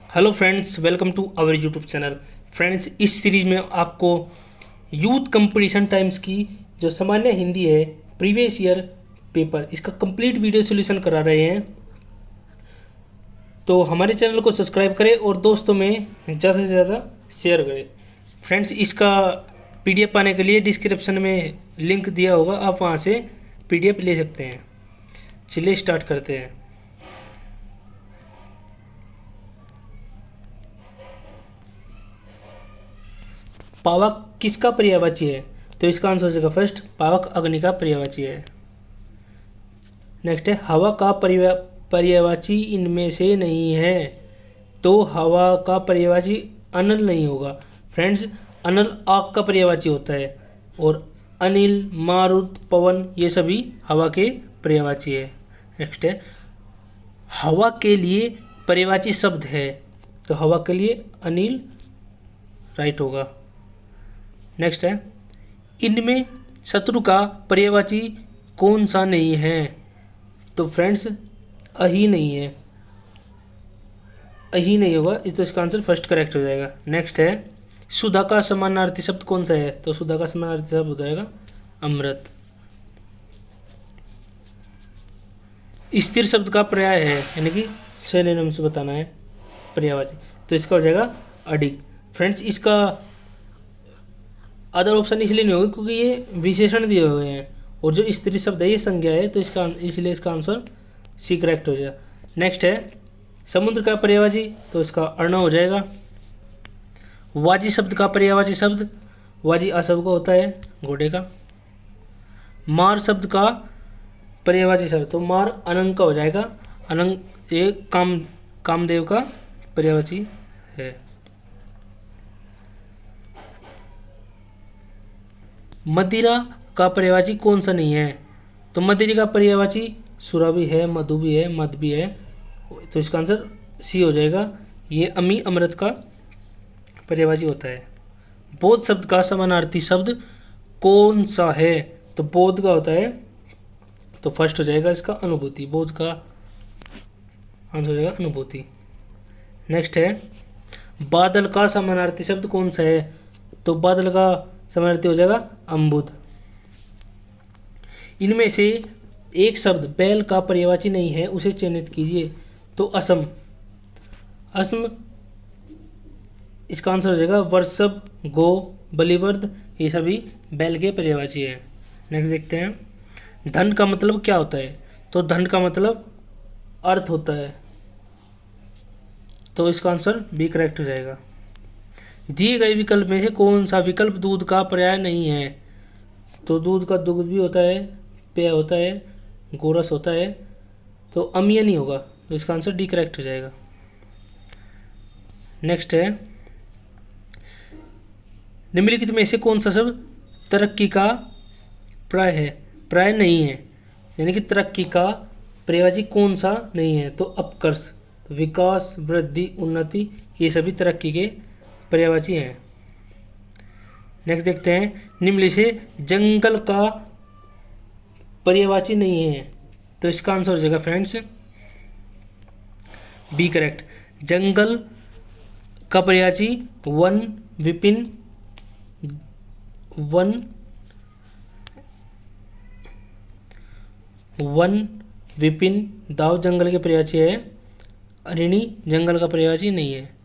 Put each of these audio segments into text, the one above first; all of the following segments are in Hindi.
Hello friends, welcome to our YouTube channel. Friends, इस सीरीज में आपको यूथ कंपटीशन टाइम्स की जो सामान्य हिंदी है प्रीवियस ईयर पेपर, इसका कंप्लीट वीडियो सॉल्यूशन करा रहे हैं। तो हमारे चैनल को सब्सक्राइब करें और दोस्तों में ज़्यादा से ज़्यादा शेयर करें। फ्रेंड्स, इसका पीडीएफ पाने के लिए डिस्क्रिप्शन में लिंक दिया होगा, आप वहाँ से पीडीएफ ले सकते हैं। चलिए स्टार्ट करते हैं। पावक किसका पर्यायवाची है? तो इसका आंसर हो जाएगा फर्स्ट, पावक अग्नि का पर्यायवाची है। नेक्स्ट है, हवा का पर्यायवाची इनमें से नहीं है, तो हवा का पर्यायवाची अनल नहीं होगा। फ्रेंड्स, अनल आग का पर्यायवाची होता है और अनिल, मारुत, पवन ये सभी हवा के पर्यायवाची है। नेक्स्ट है, हवा के लिए पर्यायवाची शब्द है, तो हवा के लिए अनिल राइट होगा। नेक्स्ट है, इनमें शत्रु का पर्यायवाची कौन सा नहीं है? तो फ्रेंड्स, अही नहीं है, अही नहीं होगा, तो इसका आंसर फर्स्ट करेक्ट हो जाएगा। नेक्स्ट है, सुधा का समानार्थी शब्द कौन सा है? तो सुधा का समानार्थी शब्द हो जाएगा अमृत। स्थिर शब्द का पर्याय है, यानी कि सिनोनिम से बताना है पर्यायवाची, तो इसका हो जाएगा अडिग। फ्रेंड्स, इसका अदर ऑप्शन इसलिए नहीं होगा क्योंकि ये विशेषण दिए हुए हैं और जो स्त्री शब्द है ये संज्ञा है, तो इसका इसलिए इसका आंसर सी करेक्ट हो जाएगा। नेक्स्ट है, समुद्र का पर्यायवाची, तो इसका अर्णव हो जाएगा। वाजी शब्द का पर्यायवाची शब्द, वाजी अशब्द का होता है, घोड़े का। मार शब्द का पर्यायवाची शब्द, तो मार अनंग का हो जाएगा, अनंग ये कामदेव का पर्यायवाची है। मदिरा का पर्यायवाची कौन सा नहीं है? तो मदिरा का पर्यायवाची सुरा भी है, मधु भी है, मद भी है, तो इसका आंसर सी हो जाएगा। ये अमी अमृत का पर्यायवाची होता है। बोध शब्द का समानार्थी शब्द कौन सा है? तो बोध का होता है, तो फर्स्ट हो जाएगा इसका अनुभूति, बोध का आंसर हो जाएगा अनुभूति। नेक्स्ट है, बादल का समानार्थी शब्द कौन सा है? तो बादल का समानार्थी हो जाएगा अम्बुद। इनमें से एक शब्द बैल का पर्यायवाची नहीं है, उसे चयनित कीजिए। तो असम, असम इसका आंसर हो जाएगा वर्षभ, गो, बलिवर्द ये सभी बैल के पर्यायवाची है। नेक्स्ट देखते हैं, धन का मतलब क्या होता है? तो धन का मतलब अर्थ होता है, तो इसका आंसर बी करेक्ट हो जाएगा। दिए गए विकल्प में से कौन सा विकल्प दूध का पर्याय नहीं है? तो दूध का दुग्ध भी होता है, पेय होता है, गोरस होता है, तो अम्लीय नहीं होगा, तो इसका आंसर डी करेक्ट हो जाएगा। नेक्स्ट है, निम्नलिखित में से कौन सा शब्द तरक्की का पर्याय है? पर्याय नहीं है, यानी कि तरक्की का पर्यायवाची कौन सा नहीं है? तो अपकर्ष, तो विकास, वृद्धि, उन्नति ये सभी तरक्की के पर्यायवाची हैं। नेक्स्ट देखते हैं, निम्न से जंगल का पर्यायवाची नहीं है, तो इसका आंसर हो जाएगा फ्रेंड्स बी करेक्ट। जंगल का पर्यायवाची वन, विपिन, वन विपिन, दाव जंगल के पर्यायवाची है, अरिणी जंगल का पर्यायवाची नहीं है।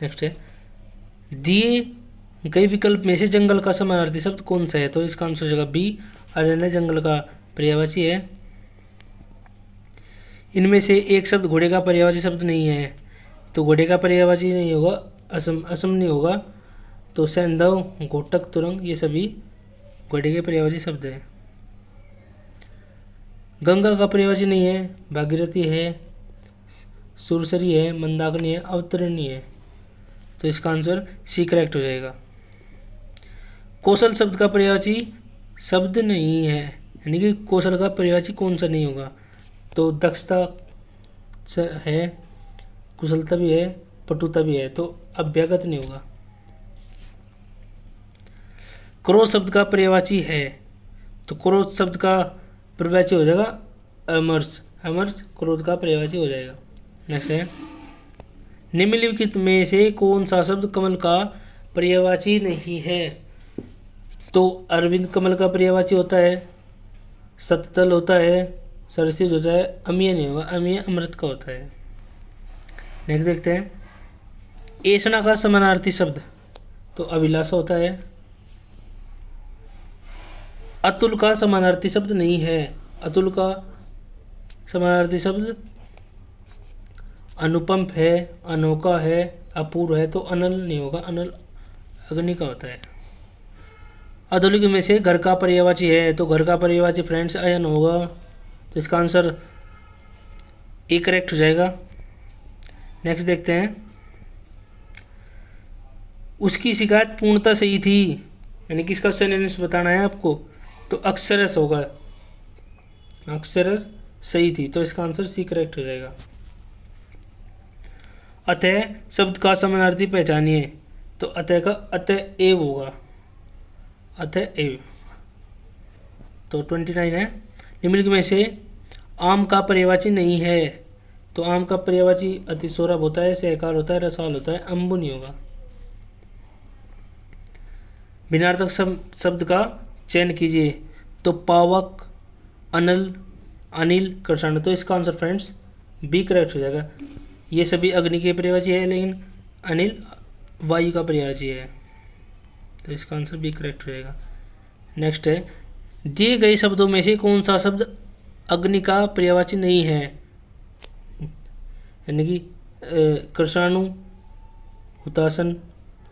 नेक्स्ट है, दिए गए विकल्प में से जंगल का समानार्थी शब्द कौन सा है? तो इसका आंसर हो जाएगा बी, अरण्य जंगल का पर्यायवाची है। इनमें से एक शब्द घोड़े का पर्यायवाची शब्द नहीं है, तो घोड़े का पर्यायवाची नहीं होगा, असम, असम नहीं होगा, तो सैंधव, घोटक, तुरंग ये सभी घोड़े के पर्यायवाची शब्द है। गंगा का पर्यायवाची नहीं है, भागीरथी है, सुरसरी है, मंदाकिनी है, अवतरणी है, तो इसका आंसर सी करेक्ट हो जाएगा। कौशल शब्द का पर्यायवाची शब्द नहीं है, यानी कि कौशल का पर्यायवाची कौन सा नहीं होगा? तो दक्षता है, कुशलता भी है, पटुता भी है, तो अभ्यागत नहीं होगा। क्रोध शब्द का पर्यायवाची है, तो क्रोध शब्द का पर्यायवाची हो जाएगा अमर्ष, अमर्ष क्रोध का पर्यायवाची हो जाएगा। नेक्स्ट है, निम्नलिखित में से कौन सा शब्द कमल का पर्यायवाची नहीं है? तो अरविंद कमल का पर्यायवाची होता है, सततल होता है, सरसिज होता है, अमीय नहीं होगा, अमीय अमृत का होता है। नेक्स्ट देखते हैं, ऐषणा का समानार्थी शब्द, तो अभिलाषा होता है। अतुल का समानार्थी शब्द नहीं है, अतुल का समानार्थी शब्द अनुपम है, अनोखा है, अपूर्व है, तो अनल नहीं होगा, अनल अग्नि का होता है। अधोलिखित में से घर का पर्यायवाची है, तो घर का पर्यायवाची फ्रेंड्स अयन होगा, तो इसका आंसर ए करेक्ट हो जाएगा। नेक्स्ट देखते हैं, उसकी शिकायत पूर्णतः सही थी, यानी किसका सिनोनिम्स बताना है आपको, तो अक्षरस होगा, अक्षरस सही थी, तो इसका आंसर सी करेक्ट हो जाएगा। अतः शब्द का समानार्थी पहचानिए, तो अतः का अतः एव होगा, अतः एव, तो 29 है। निम्नलिखित में से आम का पर्यायवाची नहीं है, तो आम का पर्यायवाची अतिसौरभ होता है, सहकार होता है, रसाल होता है, अम्बु नहीं होगा। भिन्नार्थक शब्द का चयन कीजिए, तो पावक, अनल, अनिल, कृषाण, तो इसका आंसर फ्रेंड्स बी करेक्ट हो जाएगा। ये सभी अग्नि के पर्यायवाची है, लेकिन अनिल वायु का पर्यायवाची है, तो इसका आंसर बी करेक्ट हो जाएगा। नेक्स्ट है, दिए गए शब्दों में से कौन सा शब्द अग्नि का पर्यायवाची नहीं है? यानी कि कृषाणु, हुतासन,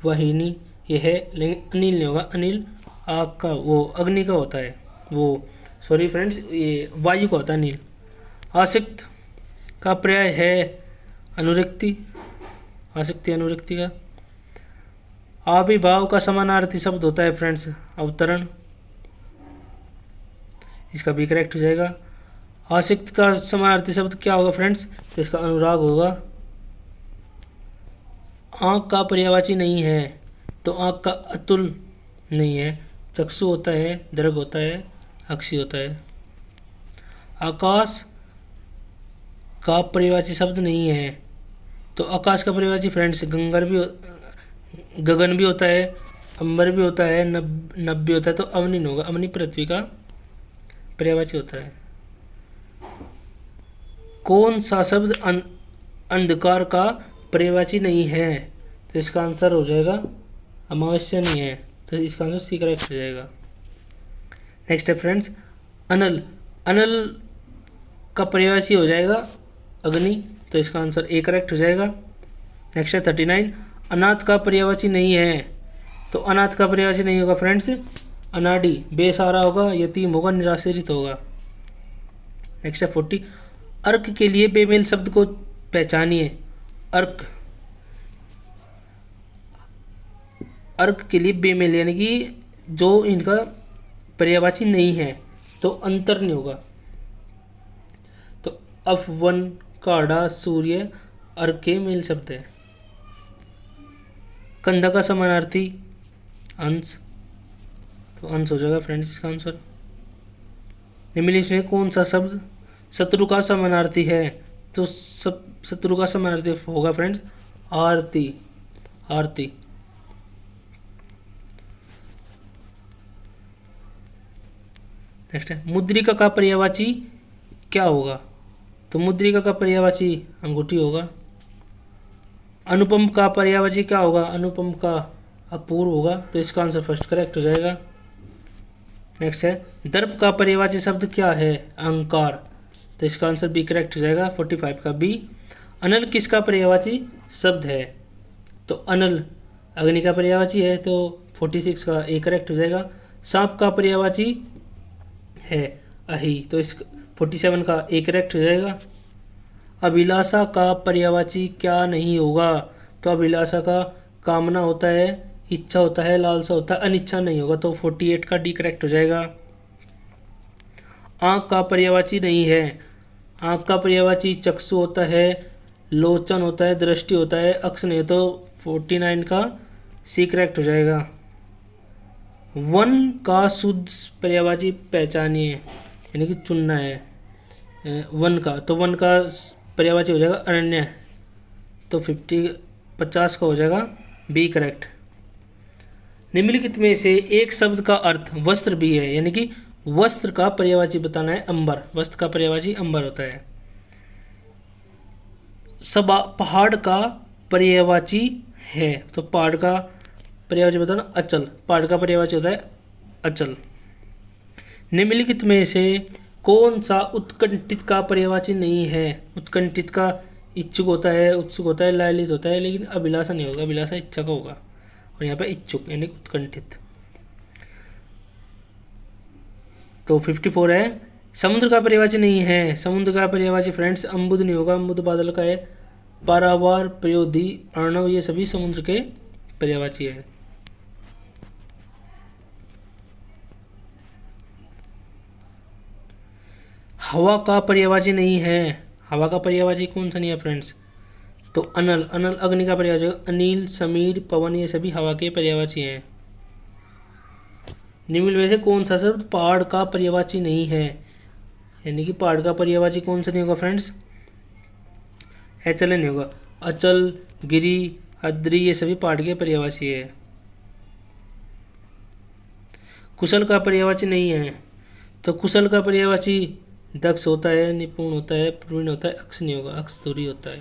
वाहिनी ये है, लेकिन अनिल नहीं होगा, अनिल आग का, वो अग्नि का होता है, वो सॉरी फ्रेंड्स ये वायु का होता है अनिल। आसक्त का पर्याय है अनुरक्ति, आसक्ति अनुरक्ति का। आविर्भाव का समानार्थी शब्द होता है फ्रेंड्स अवतरण, इसका भी करेक्ट हो जाएगा। आसक्त का समानार्थी शब्द क्या होगा फ्रेंड्स, तो इसका अनुराग होगा। आँख का पर्यायवाची नहीं है, तो आँख का अतुल नहीं है, चक्षु होता है, दर्ग होता है, अक्षी होता है। आकाश का पर्यायवाची शब्द नहीं है, तो आकाश का पर्यायवाची फ्रेंड्स गगन भी होता है, अंबर भी होता है, नभ भी होता है, तो अवनि नहीं होगा, अवनि पृथ्वी का पर्यायवाची होता है। कौन सा शब्द अंधकार का पर्यायवाची नहीं है, तो इसका आंसर हो जाएगा अमावस्या नहीं है, तो इसका आंसर सी करेक्ट हो जाएगा। नेक्स्ट है फ्रेंड्स, अनल, अनल का पर्यायवाची हो जाएगा अग्नि, तो इसका आंसर ए करेक्ट हो जाएगा। नेक्स्ट है 39, अनाथ का पर्यायवाची नहीं है, तो अनाथ का पर्यायवाची नहीं होगा फ्रेंड्स अनाड़ी, बेसहारा होगा, यतीम होगा, निराश्रित होगा। नेक्स्ट है 40, अर्क के लिए बेमेल शब्द को पहचानिए। अर्क, अर्क के लिए बेमेल यानी कि जो इनका पर्यायवाची नहीं है, तो अंतर नहीं होगा, तो अफवन, काढ़ा, सूर्य अर्क के मेल शब्द है। कंधा का समानार्थी अंश, तो अंश हो जाएगा फ्रेंड्स इसका आंसर। निम्नलिखित में कौन सा शब्द शत्रु का समानार्थी है, तो शत्रु का समानार्थी होगा फ्रेंड्स आरती, आरती। नेक्स्ट है, मुद्रिका का पर्यायवाची क्या होगा, तो मुद्रिका का पर्यायवाची अंगूठी होगा। अनुपम का पर्यायवाची क्या होगा, अनुपम का अपूर्व होगा, तो इसका आंसर फर्स्ट करेक्ट हो जाएगा। नेक्स्ट है, दर्प का पर्यायवाची शब्द क्या है, अहंकार, तो इसका आंसर बी करेक्ट हो जाएगा, 45 का बी। अनल किसका पर्यायवाची शब्द है, तो अनल अग्नि का पर्यायवाची है, तो 46 का ए करेक्ट हो जाएगा। सांप का पर्यायवाची है अहि, तो इस 47 का ए करेक्ट हो जाएगा। अभिलाषा का पर्यायवाची क्या नहीं होगा, तो अभिलाषा का कामना होता है, इच्छा होता है, लालसा होता है, अनिच्छा नहीं होगा, तो 48 का डी करेक्ट हो जाएगा। आँख का पर्यायवाची नहीं है, आँख का पर्यायवाची चक्षु होता है, लोचन होता है, दृष्टि होता है, अक्ष नहीं, तो 49 का सी करेक्ट हो जाएगा। वन का शुद्ध पर्यायवाची पहचानिए, यानी कि चुनना है वन का, तो वन का पर्यायवाची हो जाएगा अनन्य, तो 50 का हो जाएगा बी करेक्ट। निम्नलिखित में से एक शब्द का अर्थ वस्त्र भी है, यानी कि वस्त्र का पर्यायवाची बताना है अंबर, वस्त्र का पर्यायवाची अंबर होता है। सबा पहाड़ का पर्यायवाची है, तो पहाड़ का पर्यायवाची बताना अचल, पहाड़ का पर्यायवाची होता है अचल। निम्नलिखित में से कौन सा उत्कंठित का पर्यायवाची नहीं है? उत्कंठित का इच्छुक होता है, उत्सुक होता है, लालित होता है, लेकिन अभिलाषा नहीं होगा, अभिलाषा इच्छा का होगा, और यहाँ पे इच्छुक यानी उत्कंठित। तो 54 है, समुद्र का पर्यायवाची नहीं है। समुद्र का पर्यायवाची फ्रेंड्स अम्बुद नहीं होगा, अम्बुद बादल का है। पारावार, प्रयोधि, अर्णव ये सभी समुद्र के पर्यायवाची है। हवा का पर्यायवाची नहीं है। हवा का पर्यायवाची कौन सा नहीं है फ्रेंड्स? तो अनल, अनल अग्नि का पर्यायवाची, अनिल, समीर, पवन ये सभी हवा के पर्यायवाची हैं। निम्न में से कौन सा शब्द पहाड़ का पर्यायवाची नहीं है? यानी कि पहाड़ का पर्यायवाची कौन सा नहीं होगा फ्रेंड्स? अचल नहीं होगा। अचल, गिरी, अद्री ये सभी पहाड़ के पर्यायवाची है। कुशल का पर्यायवाची नहीं है, तो कुशल का पर्यायवाची दक्ष होता है, निपुण होता है, प्रवीण होता है, अक्ष नहीं होगा, अक्ष दूरी होता है।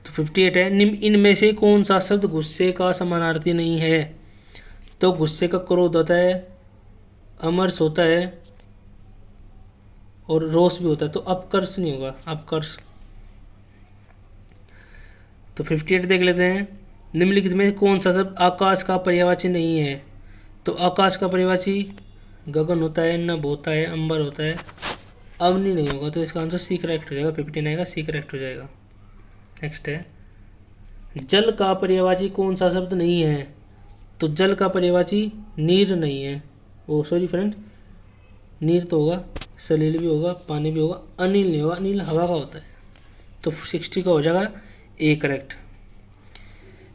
तो 58 है, इनमें से कौन सा शब्द गुस्से का समानार्थी नहीं है? तो गुस्से का क्रोध होता है, अमर्ष होता है और रोष भी होता है, तो अपकर्ष नहीं होगा, अपकर्ष। तो 58 देख लेते हैं, निम्नलिखित में कौन सा शब्द आकाश का पर्यायवाची नहीं है? तो आकाश का पर्यायवाची गगन होता है, नभ होता है, अंबर होता है, अवनी नहीं होगा, तो इसका आंसर सी करेक्ट हो जाएगा। 59 का सी करेक्ट हो जाएगा। नेक्स्ट है, जल का पर्यायवाची कौन सा शब्द नहीं है? तो जल का पर्यायवाची नीर नहीं है, ओ सॉरी फ्रेंड, नीर तो होगा, सलील भी होगा, पानी भी होगा, अनिल नहीं होगा, अनिल हवा का होता है। तो 60 का हो जाएगा ए करेक्ट।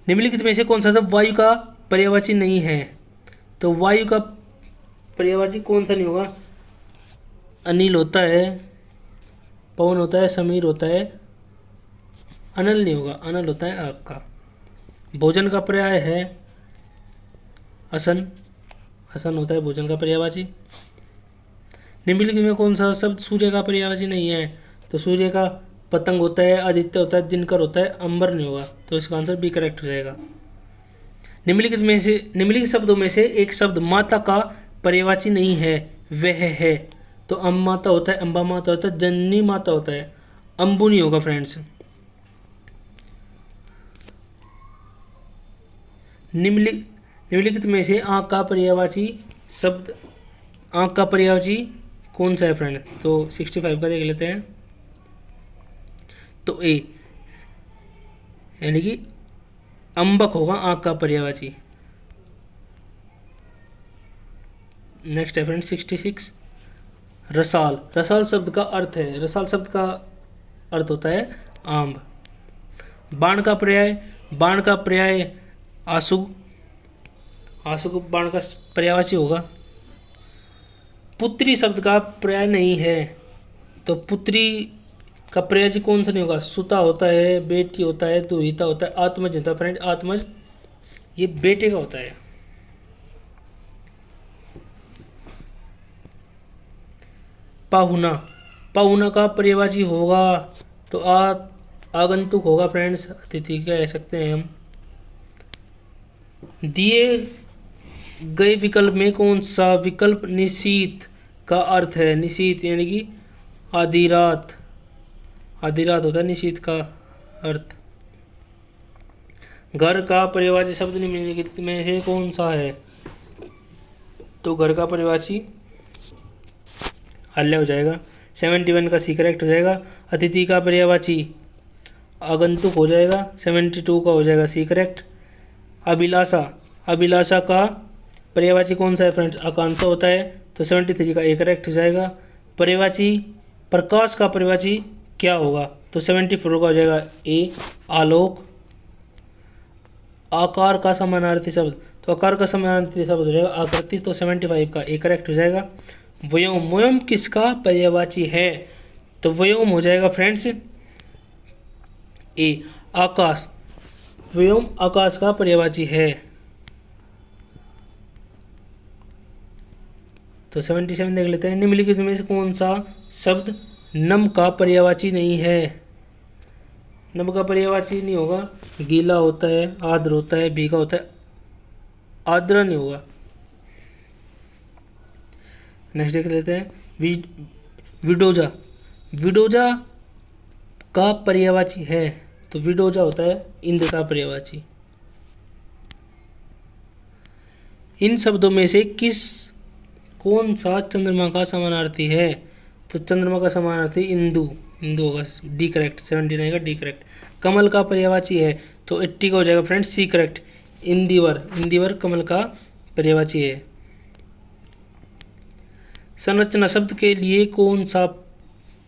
निम्नलिखित में से कौन सा शब्द वायु का पर्यायवाची नहीं है? तो वायु का पर्यायवाची कौन सा नहीं होगा? अनिल होता है, पवन होता है, समीर होता है, अनल नहीं होगा, अनल होता है आग का। भोजन का पर्याय है असन, असन होता है भोजन का पर्यायवाची। निम्नलिखित में कौन सा शब्द सूर्य का पर्यायवाची नहीं है? तो सूर्य का पतंग होता है, आदित्य होता है, दिनकर होता है, अंबर नहीं होगा, तो इसका आंसर बी करेक्ट हो जाएगा। निम्नलिखित शब्दों में से एक शब्द माता का पर्यायवाची नहीं है, वह है। तो अम्ब माता होता है, अम्बा माता होता है, जननी माता होता है, अम्बु नहीं होगा फ्रेंड्स। निम्नलिखित में से आँख का पर्यायवाची शब्द, आँख का पर्यायवाची कौन सा है फ्रेंड? तो 65 का देख लेते हैं। तो ए यानी कि अम्बक होगा आँख का पर्यायवाची। नेक्स्ट है फ्रेंड 66, रसाल। रसाल शब्द का अर्थ है, रसाल शब्द का अर्थ होता है आम्ब। बाण का पर्याय, बाण का पर्याय आशु, आशु को बाण का पर्यायवाची होगा। पुत्री शब्द का पर्याय नहीं है, तो पुत्री का पर्यायवाची कौन सा नहीं होगा? सुता होता है, बेटी होता है, दुहिता होता है, आत्मज होता है फ्रेंड, आत्मज ये बेटे का होता है। पाहुना, पाहुना का पर्यायवाची होगा तो आगंतुक होगा फ्रेंड्स, अतिथि कह सकते हैं हम। दिए गए विकल्प में कौन सा विकल्प निशीत का अर्थ है? निशीत यानी कि आधी रात, आधी रात होता है निशीत का अर्थ। घर का पर्यायवाची शब्द निम्नलिखित में से कौन सा है? तो घर का पर्यायवाची हल्ले हो जाएगा। 71 का सी करेक्ट हो जाएगा। अतिथि का पर्यायवाची आगंतुक हो जाएगा। 72 का हो जाएगा सी करेक्ट। अभिलाषा, अभिलाषा का पर्यायवाची कौन सा है फ्रेंड्स? आकांक्षा होता है, तो 73 का ए करेक्ट हो जाएगा। पर्यायवाची प्रकाश का पर्यायवाची क्या होगा? तो 74 का हो जाएगा ए आलोक। आकार का समानार्थी शब्द, तो आकार का समानार्थी शब्द हो जाएगा आकृति, तो 75 का ए करेक्ट हो जाएगा। व्योम, व्योम किसका पर्यायवाची है? तो व्योम हो जाएगा फ्रेंड्स ए, आकाश। व्योम आकाश का पर्यायवाची है। तो 77 देख लेते हैं। निम्नलिखित में से कौन सा शब्द नम का पर्यायवाची नहीं है? नम का पर्यायवाची नहीं होगा, गीला होता है, आर्द्र होता है, भीगा होता है, आर्द्र नहीं होगा। नेक्स्ट देख लेते हैं विडोजा। विडोजा का पर्यायवाची है, तो विडोजा होता है इंद्र का पर्यायवाची। इन शब्दों में से कौन सा चंद्रमा का समानार्थी है? तो चंद्रमा का समानार्थी इंदु, इंदु होगा, डी करेक्ट। 79 का डी करेक्ट। कमल का पर्यायवाची है, तो 80 का हो जाएगा फ्रेंड्स सी करेक्ट। इंदिवर, इंदिवर कमल का पर्यायवाची है। संरचना शब्द के लिए कौन सा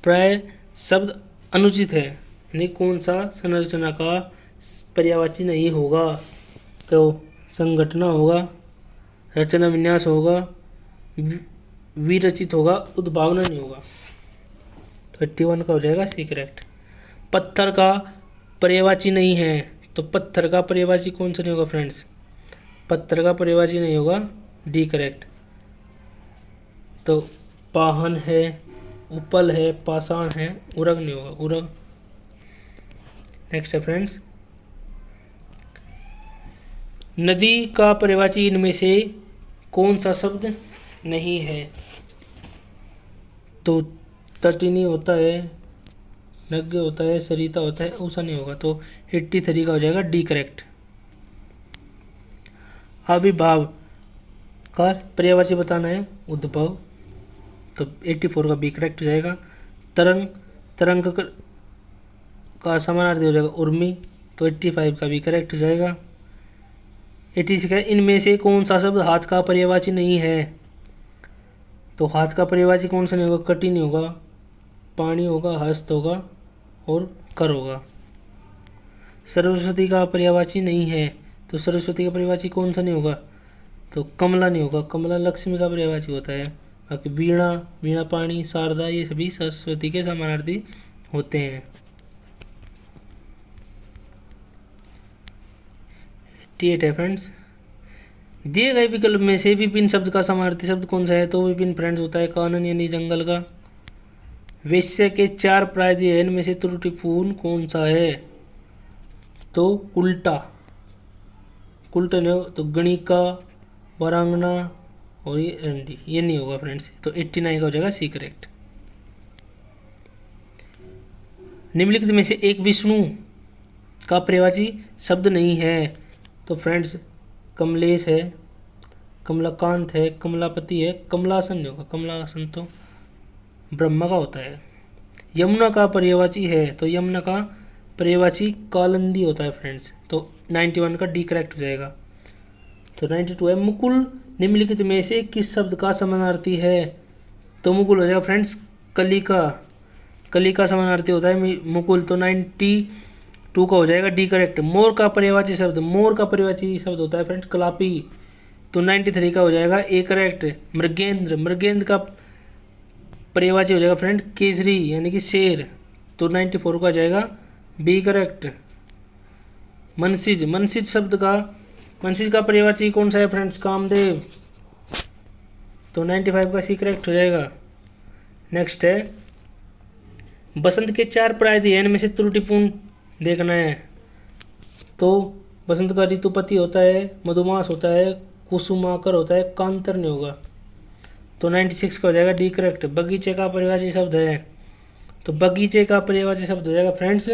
प्राय शब्द अनुचित है, यानी कौन सा संरचना का पर्यायवाची नहीं होगा? तो संगठना होगा, रचना विन्यास होगा, विरचित होगा, उद्भावना नहीं होगा। तो 81 का हो जाएगा सी करेक्ट। पत्थर का पर्यायवाची नहीं है, तो पत्थर का पर्यायवाची कौन सा नहीं होगा फ्रेंड्स? पत्थर का पर्यायवाची नहीं होगा, डी करेक्ट। तो पाहन है, उपल है, पाषाण है, उरग नहीं होगा, उरग। नेक्स्ट है फ्रेंड्स, नदी का पर्यायवाची इनमें से कौन सा शब्द नहीं है? तो तटिनी होता है, नग्य होता है, सरिता होता है, उषा नहीं होगा। तो 83 का हो जाएगा डी करेक्ट। आविर्भाव का पर्यायवाची बताना है, उद्भव। तो 84 का बी करेक्ट हो जाएगा। तरंग, तरंग का समानार्थी हो जाएगा उर्मी। तो 85 का बी करेक्ट हो जाएगा। 86 का इनमें से कौन सा शब्द हाथ का पर्यायवाची नहीं है? तो हाथ का पर्यायवाची कौन सा नहीं होगा? कटी नहीं होगा, पानी होगा, हस्त होगा और कर होगा। सरस्वती का पर्यायवाची नहीं है, तो सरस्वती का पर्यायवाची कौन सा नहीं होगा? तो कमला नहीं होगा, कमला लक्ष्मी का पर्यायवाची होता है। बाकी वीणा, वीणा पाणी, शारदा, ये सभी सरस्वती के समानार्थी होते हैं। 88 है फ्रेंड्स। दिए गए विकल्प में से विपिन शब्द का समानार्थी शब्द कौन सा है? तो विपिन फ्रेंड्स होता है कानन यानी जंगल का। वैश्य के 4 प्राय दिए हैं, इनमें से त्रुटिपूर्ण कौन सा है? तो उल्टा, उल्टा नहीं हो, तो गणिका, वरांगना और ये रंडी, ये नहीं होगा फ्रेंड्स। तो 89 का हो जाएगा सी करेक्ट। निम्नलिखित में से एक विष्णु का पर्यायवाची शब्द नहीं है। तो फ्रेंड्स कमलेश है, कमलाकांत है, कमलापति है, कमलासन नहीं होगा, कमलासन तो ब्रह्मा का होता है। यमुना का पर्यायवाची है, तो यमुना का पर्यायवाची कालंदी होता है फ्रेंड्स। तो 91 का डी करेक्ट हो जाएगा। तो 92 है मुकुल निम्नलिखित में से किस शब्द का समानार्थी है? तो मुकुल हो जाएगा फ्रेंड्स कलिका, कलिका समानार्थी होता है मुकुल। तो 92 का हो जाएगा डी करेक्ट। मोर का पर्यायवाची शब्द, मोर का पर्यायवाची शब्द होता है फ्रेंड्स कलापी। तो 93 का हो जाएगा ए करेक्ट। मृगेंद्र, मृगेंद्र का पर्यायवाची हो जाएगा फ्रेंड केसरी यानी कि शेर। तो 94 का हो जाएगा बी करेक्ट। मनसिज, मनसिज शब्द का, मनसिज का पर्यायवाची कौन सा है फ्रेंड्स? कामदेव। तो 95 का सी करेक्ट हो जाएगा। नेक्स्ट है बसंत के 4 प्राय दिए हैं, इनमें से त्रुटिपूर्ण देखना है। तो बसंत का ऋतुपति होता है, मधुमास होता है, कुसुमाकर होता है, कांतर नहीं होगा। तो 96 का हो जाएगा डी करेक्ट। बगीचे का पर्यायवाची शब्द है, तो बगीचे का पर्यायवाची शब्द हो जाएगा फ्रेंड्स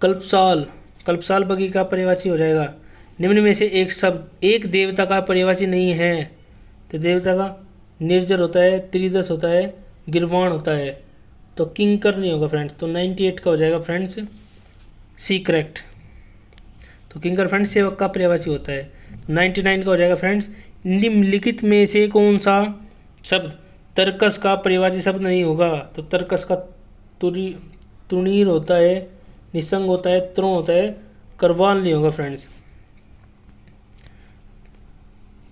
कल्पसाल, कल्पसाल बगीचे का पर्यायवाची हो जाएगा। निम्न में से एक शब्द एक देवता का पर्यायवाची नहीं है। तो देवता का निर्जर होता है, त्रिदश होता है, गिरवाण होता है। तो किंकर नहीं होगा फ्रेंड्स। तो 98 का हो जाएगा फ्रेंड्स सी करेक्ट। तो किंकर फ्रेंड्स सेवक का पर्यायवाची होता है। 99 का हो जाएगा फ्रेंड्स निम्नलिखित में से कौन सा शब्द तर्कस का पर्यायवाची शब्द नहीं होगा? तो तर्कस का तुनीर होता है, निसंग होता है, त्रों होता है, करवाल नहीं होगा फ्रेंड्स।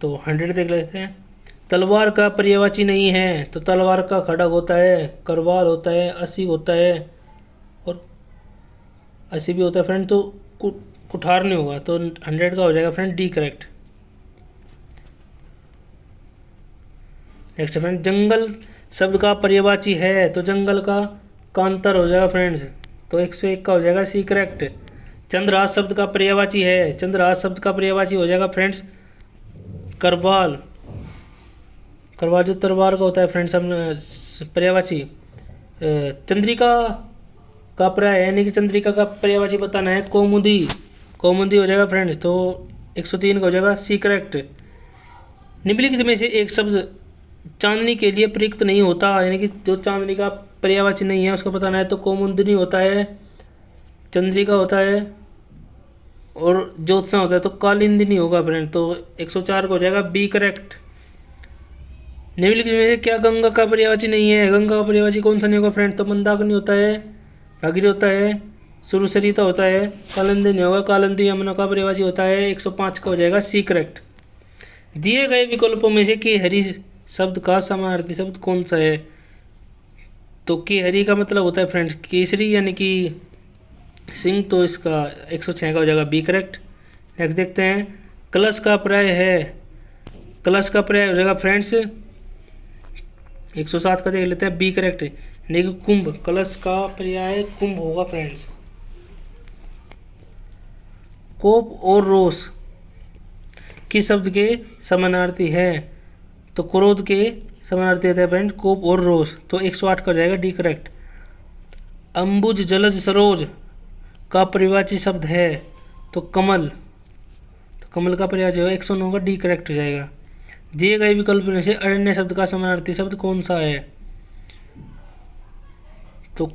तो 100 देख लेते हैं। तलवार का पर्यायवाची नहीं है, तो तलवार का खड़ग होता है, करवाल होता है, अस्सी होता है, और अस्सी भी होता है फ्रेंड। तो कुठार नहीं होगा, तो 100 का हो जाएगा friend D correct. Next friend, जंगल शब्द का पर्यायवाची है, तो जंगल का कांतर हो जाएगा फ्रेंड्स, तो 101 का हो जाएगा सी करेक्ट। चंद्रहास शब्द का पर्यायवाची है, चंद्रहास शब्द का पर्यायवाची हो जाएगा फ्रेंड्स करवाल। करवाल जो तलवार का होता है फ्रेंड्स, हम पर्यायवाची। चंद्रिका का पर्याय यानी कि चंद्रिका का पर्यायवाची बताना है, कौमुदी। कौमुदी हो जाएगा फ्रेंड्स, तो 103 का हो जाएगा सी करेक्ट। निम्नलिखित में से एक शब्द चांदनी के लिए प्रयुक्त नहीं होता, यानी कि जो चांदनी का पर्यायवाची नहीं है उसको बताना है, तो कौमुदनी होता है, चंद्रिका होता है, और ज्योत्सना होता है, तो कालिंदिनी होगा फ्रेंड, तो 104 का हो जाएगा बी करेक्ट। निम्नलिखित में से क्या गंगा का पर्यायवाची नहीं है, गंगा का पर्यायवाची कौन सा नहीं होगा फ्रेंड, तो मंदाकिनी होता है, भागीरथी होता है, सुरसरिता होता है, कालिंदी नहीं होगा, कालिंदी यमुना का पर्यायवाची होता है, 105 का हो जाएगा सी करेक्ट। दिए गए विकल्पों में से केहरी शब्द का समानार्थी शब्द कौन सा है, तो केहरी का मतलब होता है फ्रेंड्स केसरी यानी कि सिंह, तो इसका 106 का हो जाएगा बी करेक्ट। नेक्स्ट देखते हैं, कलश का पर्याय है, कलश का पर्याय हो जाएगा फ्रेंड्स 107 का देख लेते हैं बी करेक्ट, यानी कि कुंभ। कलश का पर्याय कुंभ होगा फ्रेंड्स। कोप और रोष किस शब्द के समानार्थी है, तो क्रोध के समानार्थी होता है फ्रेंड कोप और रोष, तो 108 का हो जाएगा डी करेक्ट। अंबुज जलज सरोज का पर्यायवाची शब्द है, तो कमल, तो कमल का पर्यायवाची होगा 109 का डी करेक्ट हो जाएगा। दिए गए विकल्प में से अरण्य शब्द का समानार्थी शब्द कौन सा है, तो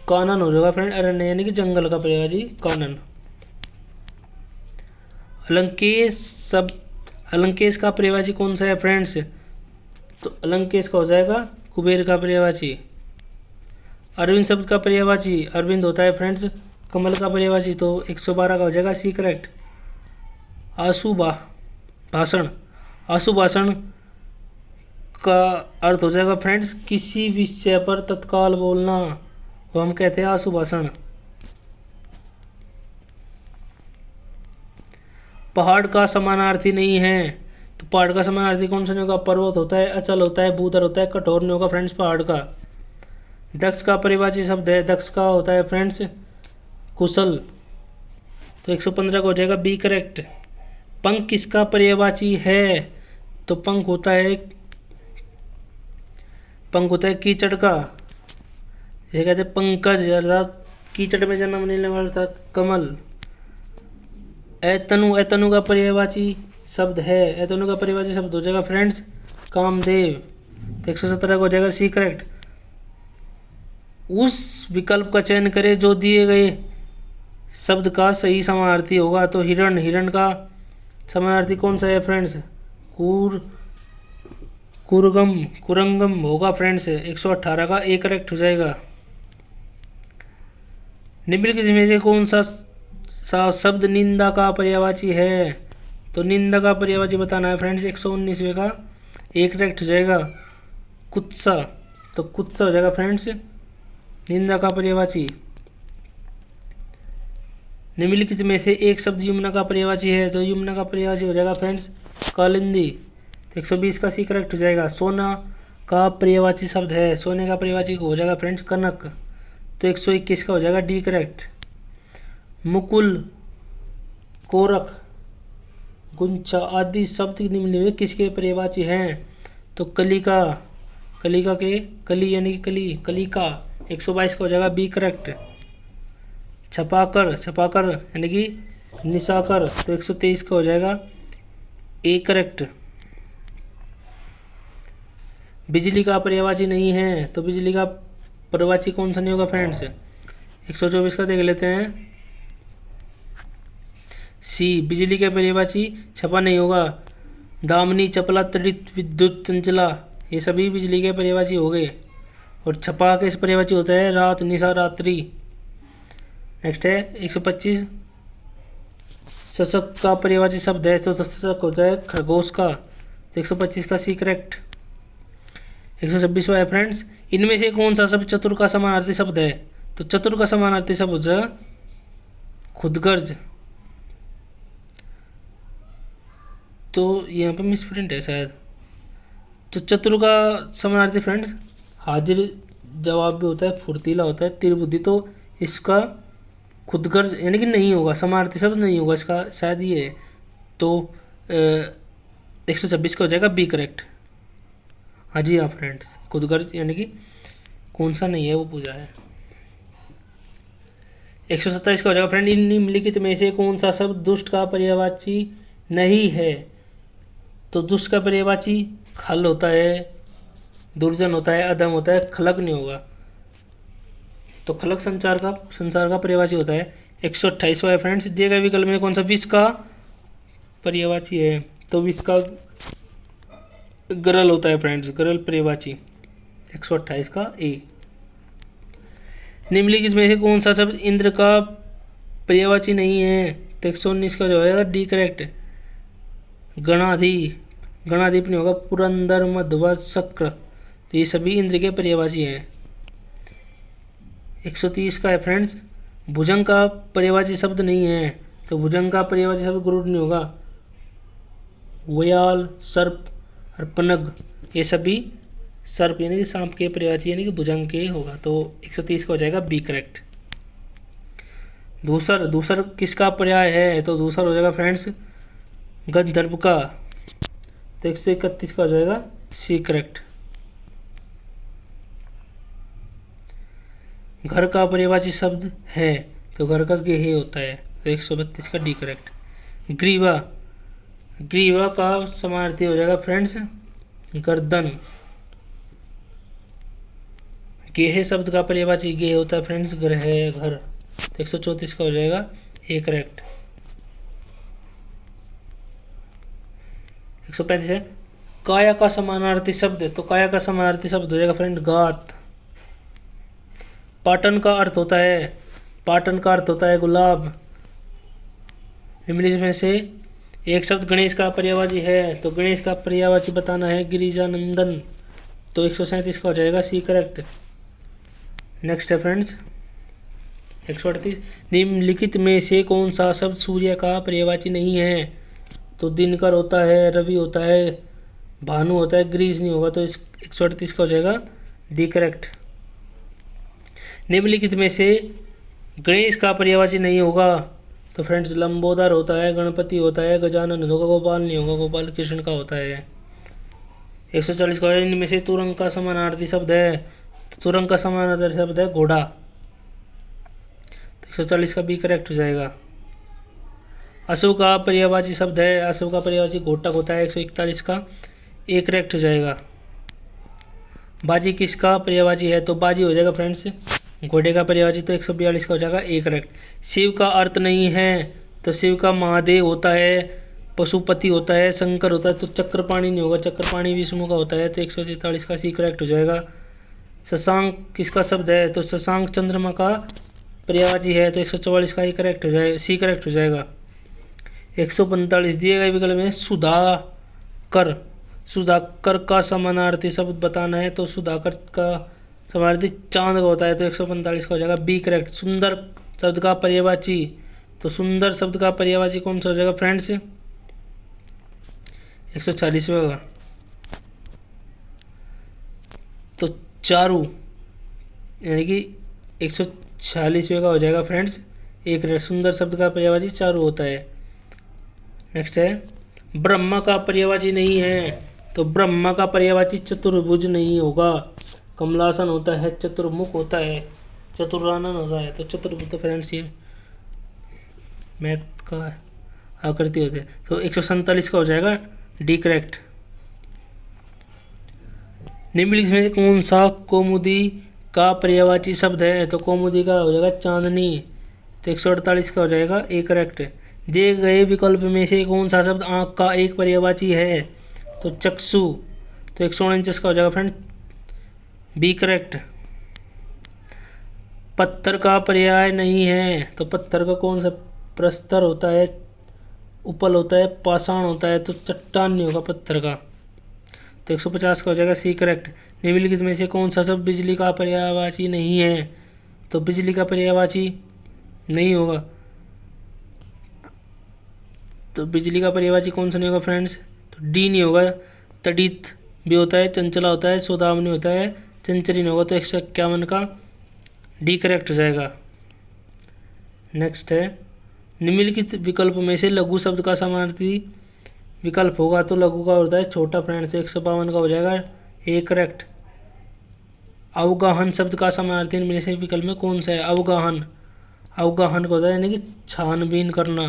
कानन हो जाएगा फ्रेंड, अरण्य यानी कि जंगल का पर्यायवाची कानन। अलंकेश शब्द, अलंकेश का पर्यायवाची कौन सा है फ्रेंड्स, तो अलंकेश का हो जाएगा कुबेर का पर्यायवाची। अरविंद शब्द का पर्यायवाची, अरविंद होता है फ्रेंड्स कमल का पर्यायवाची, तो 112 का हो जाएगा सी करेक्ट। आशु भाषण, आशु भाषण का अर्थ हो जाएगा फ्रेंड्स किसी विषय पर तत्काल बोलना, तो हम कहते हैं आशु भाषण। पहाड़ का समानार्थी नहीं है, तो पहाड़ का समानार्थी कौन सा नहीं होगा, पर्वत होता है, अचल होता है, भूधर होता है, कठोर नहीं होगा फ्रेंड्स पहाड़ का। दक्ष का पर्यायवाची शब्द है, दक्ष का होता है फ्रेंड्स कुशल, तो 115 का हो जाएगा बी करेक्ट। पंख किसका पर्यायवाची है, तो पंख होता है कीचड़ का, ये कहते हैं पंकज अर्थात कीचड़ में जन्म लेने वाला अर्थात कमल। ऐतनु, ऐतनु का पर्यायवाची शब्द है, ऐतनु का पर्यायवाची शब्द हो जाएगा फ्रेंड्स कामदेव, तो 117 का हो जाएगा सी करेक्ट। उस विकल्प का चयन करें जो दिए गए शब्द का सही समानार्थी होगा, तो हिरण, हिरण का समानार्थी कौन सा है फ्रेंड्स, कुरंगम होगा फ्रेंड्स, 118 का ए करेक्ट हो जाएगा। निम्नलिखित में से कौन सा शब्द निंदा का पर्यायवाची है, तो निंदा का पर्यायवाची बताना है फ्रेंड्स, 119वें का ए करेक्ट हो जाएगा। कुत्सा, तो कुत्सा हो जाएगा फ्रेंड्स निंदा का पर्यायवाची। निम्नलिखित में से एक शब्द यमुना का पर्यायवाची है, तो यमुना का पर्यायवाची हो जाएगा फ्रेंड्स कालिंदी, तो 120 का सी करेक्ट हो जाएगा। सोना का पर्यायवाची शब्द है, सोने का पर्यायवाची हो जाएगा फ्रेंड्स कनक, तो 121 का हो जाएगा डी करेक्ट। मुकुल, कोरक, गुंचा आदि शब्द निम्न में किसके पर्यायवाची हैं, तो कलिका, कलिका के कली यानी कि कलिका, 122 का हो जाएगा बी करेक्ट। छपाकर, छपाकर यानी कि निशाकर, तो 123 का हो जाएगा ए करेक्ट। बिजली का पर्यायवाची नहीं है, तो बिजली का पर्यायवाची कौन सा नहीं होगा फ्रेंड्स, 124 का देख लेते हैं सी, बिजली के पर्यायवाची छपा नहीं होगा। दामिनी, चपला, तड़ित, विद्युत, चंचला, ये सभी बिजली के पर्यायवाची हो गए। और छपा के पर्यायवाची होता है रात, निशा, रात्रि। नेक्स्ट है 125, शशक का पर्यायवाची शब्द है, तो शशक होता है खरगोश का, तो 125 का सी करेक्ट। 126वां है फ्रेंड्स, इनमें से कौन सा शब्द चतुर का समानार्थी शब्द है? तो चतुर का समानार्थी शब्द हो जाएगा खुदगर्ज। तो यहाँ पे मिसप्रिंट है शायद। तो चतुर का समानार्थी फ्रेंड्स हाजिर जवाब भी होता है, फुर्तीला होता है, तीर बुद्धि। तो इसका खुदगर्ज यानी कि नहीं होगा, समानार्थी शब्द नहीं होगा इसका, शायद ये है। तो 126 का हो जाएगा बी करेक्ट। हाँ जी हाँ फ्रेंड्स, खुदगर्ज यानी कि कौन सा नहीं है वो पूछा है। 127 का हो जाएगा फ्रेंड, इन निम्नलिखित में से कौन सा शब्द दुष्ट का पर्यायवाची नहीं है? तो दुष्ट का पर्यायवाची खल होता है, दुर्जन होता है, अधम होता है, खलक नहीं होगा। तो खलक संसार का पर्यायवाची होता है। 128वां है फ्रेंड्स, दिए गए विकल्प में कौन सा विष का पर्यायवाची है? तो विष का गरल होता है फ्रेंड्स, गरल पर्यायवाची। 128 का ए। निम्नलिखित में से कौन सा शब्द इंद्र का पर्यायवाची नहीं है? तो 119 का जो होगा डी करेक्ट। गणाधिप नहीं होगा, पुरंदर, मध्वर, शक्र, तो ये सभी इंद्र के पर्यायवाची हैं। 130 का है फ्रेंड्स, भुजंग का पर्यायवाची शब्द नहीं है। तो भुजंग का पर्यायवाची शब्द गरुड़ नहीं होगा, व्याल, सर्प और पनग, ये सभी सर्प यानी कि सांप के पर्यायवाची यानी कि भुजंग के होगा। तो 130 का हो जाएगा बी करेक्ट। दूसर किसका पर्याय है? तो दूसर हो जाएगा फ्रेंड्स गंधर्व का। तो 131 का हो जाएगा सी करेक्ट। घर का पर्यायवाची शब्द है, तो घर का गेहे होता है। तो 132 का डी करेक्ट। ग्रीवा का समानार्थी हो जाएगा फ्रेंड्स गर्दन। गेहे शब्द का पर्यायवाची गेहे होता है फ्रेंड्स घर। तो 134 का हो जाएगा ए करेक्ट। 135 है, काया का समानार्थी शब्द। तो काया का समानार्थी शब्द हो जाएगा फ्रेंड गात। पाटन का अर्थ होता है गुलाब। निम्नलिखित में से एक शब्द गणेश का पर्यायवाची है। तो गणेश का पर्यायवाची बताना है गिरिजानंदन। तो 137 का हो जाएगा सी करेक्ट। नेक्स्ट है फ्रेंड्स 138, निम्नलिखित में से कौन सा शब्द सूर्य का पर्यायवाची नहीं है? तो दिनकर होता है, रवि होता है, भानु होता है, ग्रीस नहीं होगा। तो इस 138 का हो जाएगा डी करेक्ट। निम्नलिखित में से गणेश का पर्यायवाची नहीं होगा। तो फ्रेंड्स लंबोदर होता है, गणपति होता है, गजानन होगा, गोपाल नहीं होगा, गोपाल कृष्ण का होता है। 140 का इनमें से तुरंग का समानार्थी शब्द है। तो तुरंग का समानार्थी शब्द है घोड़ा। तो 140 का बी करेक्ट हो जाएगा। अशोक का पर्यायवाची शब्द है, अशोक का पर्यायवाची घोटक होता है। 141 का ए करेक्ट हो जाएगा। बाजी किसका पर्यायवाची है? तो बाजी हो जाएगा फ्रेंड्स घोड़े का पर्यायवाची। तो 142 का हो जाएगा ए करेक्ट। शिव का अर्थ नहीं है। तो शिव का महादेव होता है, पशुपति होता है, शंकर होता है। तो चक्रपाणी नहीं होगा, चक्रपाणी विष्णु का होता है। तो 143 का सी करेक्ट हो जाएगा। शशांक किसका शब्द है? तो शशांक चंद्रमा का पर्यायवाची है। तो 144 का ए करेक्ट हो जाएगा, सी करेक्ट हो जाएगा। 145 दिए गए विकल्प में सुधाकर का समानार्थी शब्द बताना है। तो सुधाकर का समानार्थी चांद का होता है। तो 145 का हो जाएगा बी करेक्ट। सुंदर शब्द का पर्यायवाची। तो सुंदर शब्द का पर्यायवाची कौन सा हो जाएगा फ्रेंड्स? 140 होगा। तो चारू यानी कि 146 का हो जाएगा फ्रेंड्स एक। सुंदर शब्द का पर्यायवाची चारू होता है। नेक्स्ट है ब्रह्मा का पर्यायवाची नहीं है। तो ब्रह्मा का पर्यायवाची चतुर्भुज नहीं होगा, कमलासन होता है, चतुर्मुख होता है, चतुरानन होता है। तो चतुर्भुज तो फ्रेंड्स ये मैथ का आकृति होते हैं। तो 147 का हो जाएगा डी करेक्ट। निम्नलिखित में से कौन सा कौमुदी का पर्यायवाची शब्द है? तो कौमुदी का हो जाएगा चांदनी। तो 148 का हो जाएगा ए करेक्ट। दिए गए विकल्प में से कौन सा शब्द आँख का एक पर्यायवाची है? तो चक्षु। तो 149 का हो जाएगा फ्रेंड बी करेक्ट। पत्थर का पर्याय नहीं है। तो पत्थर का कौन सा? प्रस्तर होता है, उपल होता है, पाषाण होता है। तो चट्टान नहीं होगा पत्थर का। तो 150 का हो जाएगा सी करेक्ट। निम्नलिखित में से कौन सा शब्द बिजली का पर्यायवाची नहीं है? तो बिजली का पर्यायवाची नहीं होगा। तो बिजली का पर्यायवाची कौन सा नहीं होगा फ्रेंड्स? तो डी नहीं होगा। तड़ित भी होता है, चंचला होता है, सौदामिनी होता है, चंचरी नहीं होगा। तो 151 का डी करेक्ट हो जाएगा। नेक्स्ट है, निम्नलिखित विकल्प में से लघु शब्द का समानार्थी विकल्प होगा। तो लघु का होता है छोटा फ्रेंड्स। तो 152 का हो जाएगा ए करेक्ट। अवगाहन शब्द का समानार्थी इनमें से विकल्प में कौन सा है? अवगाहन, अवगाहन का होता है यानी कि छानबीन करना।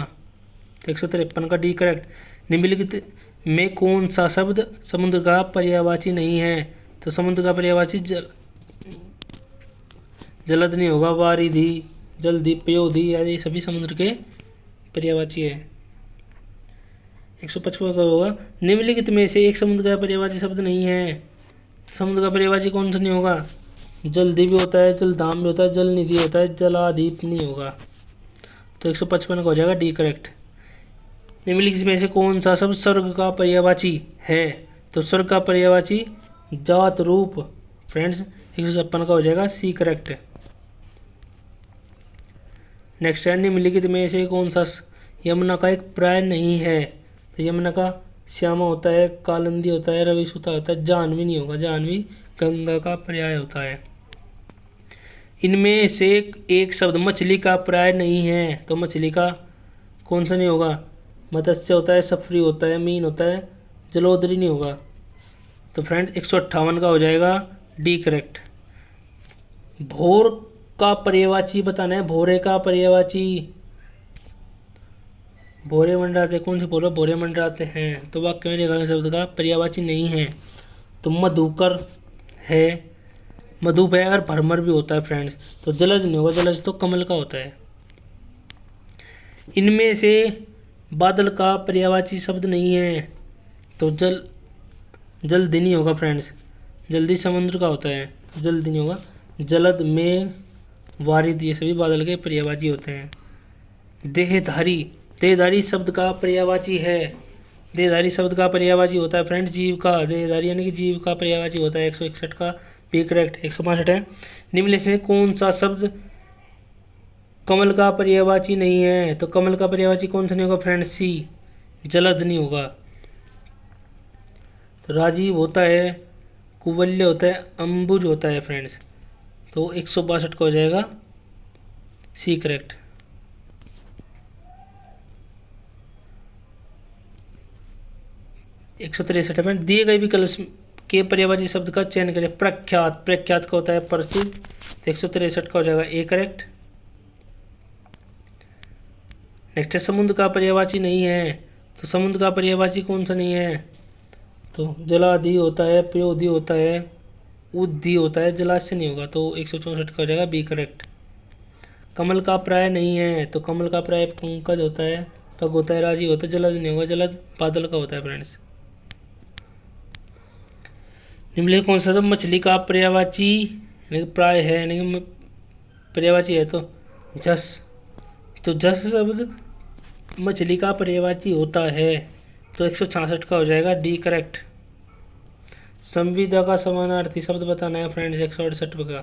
तो 153 का डी करेक्ट। निम्नलिखित में कौन सा शब्द समुद्र का पर्यायवाची नहीं है? तो समुद्र का पर्यायवाची जलद नहीं होगा। वारिधि, जलधि, पयोधि आदि सभी समुद्र के पर्यायवाची है। 155 का होगा, निम्नलिखित में से एक समुद्र का पर्यायवाची शब्द नहीं है। समुद्र का पर्यायवाची कौन सा नहीं होगा? जलधि भी होता है, जलधाम भी होता है, जलनिधि होता है, जलाधीप नहीं होगा। तो 155 का हो जाएगा डी करेक्ट। निम्नलिखित में से कौन सा शब्द स्वर्ग का पर्यायवाची है? तो स्वर्ग का पर्यायवाची जात रूप फ्रेंड्स। 156 का हो जाएगा सी करेक्ट। नेक्स्ट है, निम्नलिखित में से कौन सा यमुना का एक पर्याय नहीं है? तो यमुना का श्यामा होता है, कालिंदी होता है, रविसुता होता है, जाह्नवी नहीं होगा। जाह्नवी गंगा का पर्याय होता है। इनमें से एक शब्द मछली का पर्याय नहीं है। तो मछली का कौन सा नहीं होगा? मत्स्य होता है, सफरी होता है, मीन होता है, जलोदरी नहीं होगा। तो फ्रेंड 158 का हो जाएगा डी करेक्ट। भोर का पर्यायवाची बताना है। भोरे का पर्यायवाची, भोरे मंडराते, कौन से बोलो भोरे मंडराते हैं? तो वाक्य में लिखा शब्द का पर्यायवाची नहीं है। तो मधुकर है, मधुप है और भरमर भी होता है फ्रेंड्स। तो जलज नहीं होगा। जलज तो कमल का होता है। इनमें से बादल का पर्यायवाची शब्द नहीं है। तो जल्दी नहीं होगा फ्रेंड्स। जल्दी समुद्र का होता है, जल्दी नहीं होगा। जलद, मेघ, वारिद ये सभी बादल के पर्यायवाची होते हैं। देहधारी, देहधारी शब्द का पर्यायवाची है। देहधारी शब्द का पर्यायवाची होता है फ्रेंड जीव का। देहधारी यानी कि जीव का पर्यायवाची होता है। 161 का बी करेक्ट। 162 है, निम्नलिखित से कौन सा शब्द कमल का पर्यायवाची नहीं है? तो कमल का पर्यायवाची कौन सा नहीं होगा फ्रेंड? सी, जलद नहीं होगा। तो राजीव होता है, कुवल्य होता है, अंबुज होता है फ्रेंड्स। तो 162 का हो जाएगा सी करेक्ट। एक 163 में दिए गए विकल्प के पर्यायवाची शब्द का चयन करें। प्रख्यात, प्रख्यात का होता है प्रसिद्ध। तो 163 का हो जाएगा ए करेक्ट। नेक्स्ट है, समुद्र का पर्यायवाची नहीं है। तो समुद्र का पर्यायवाची कौन सा नहीं है? तो जलाधि होता है, पयोधि होता है, उद्धि होता है, जलाशय नहीं होगा। तो 164 का हो जाएगा बी करेक्ट। कमल का पर्याय नहीं है। तो कमल का पर्याय पंकज होता है, पग होता है, राजीव होता है, जलद नहीं होगा। जलद बादल का होता है फ्रेंड्स। निम्नलिखित कौन सा शब्द मछली का पर्यायवाची प्राय है यानी कि पर्यायवाची है? तो जस। तो जस शब्द मछली का पर्यायवाची होता है। तो 166 का हो जाएगा डी करेक्ट। संविदा का समानार्थी शब्द बताना है फ्रेंड्स 168 का।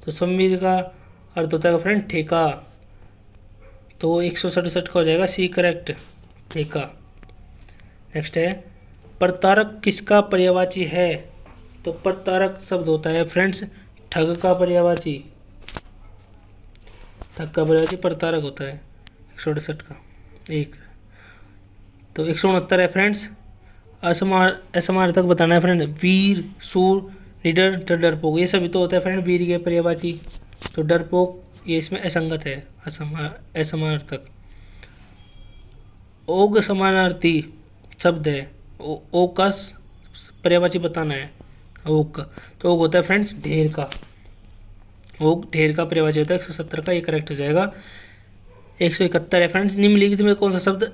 तो संविदा का अर्थ होता है फ्रेंड ठेका। तो 167 का हो जाएगा सी करेक्ट, ठेका। नेक्स्ट है, प्रतारक किसका पर्यायवाची है? तो प्रतारक शब्द होता है फ्रेंड्स ठग का पर्यायवाची। ठग का पर्यायवाची प्रतारक होता है। 168 का एक। तो 169 है फ्रेंड्स, असमार्थक बताना है फ्रेंड। वीर, सूर, निडर, डरपोक ये सभी तो होता है फ्रेंड वीर के पर्यायवाची। तो डरपोक ये इसमें असंगत है, असमार्थक। ओग समानार्थी शब्द है। ओग का पर्यायवाची बताना है। ओग का तो ओग होता है फ्रेंड्स ढेर का। ओग ढेर का पर्यायवाची होता है। 170 का ये करेक्ट हो जाएगा। 171 है फ्रेंड्स, निम्नलिखित में कौन सा शब्द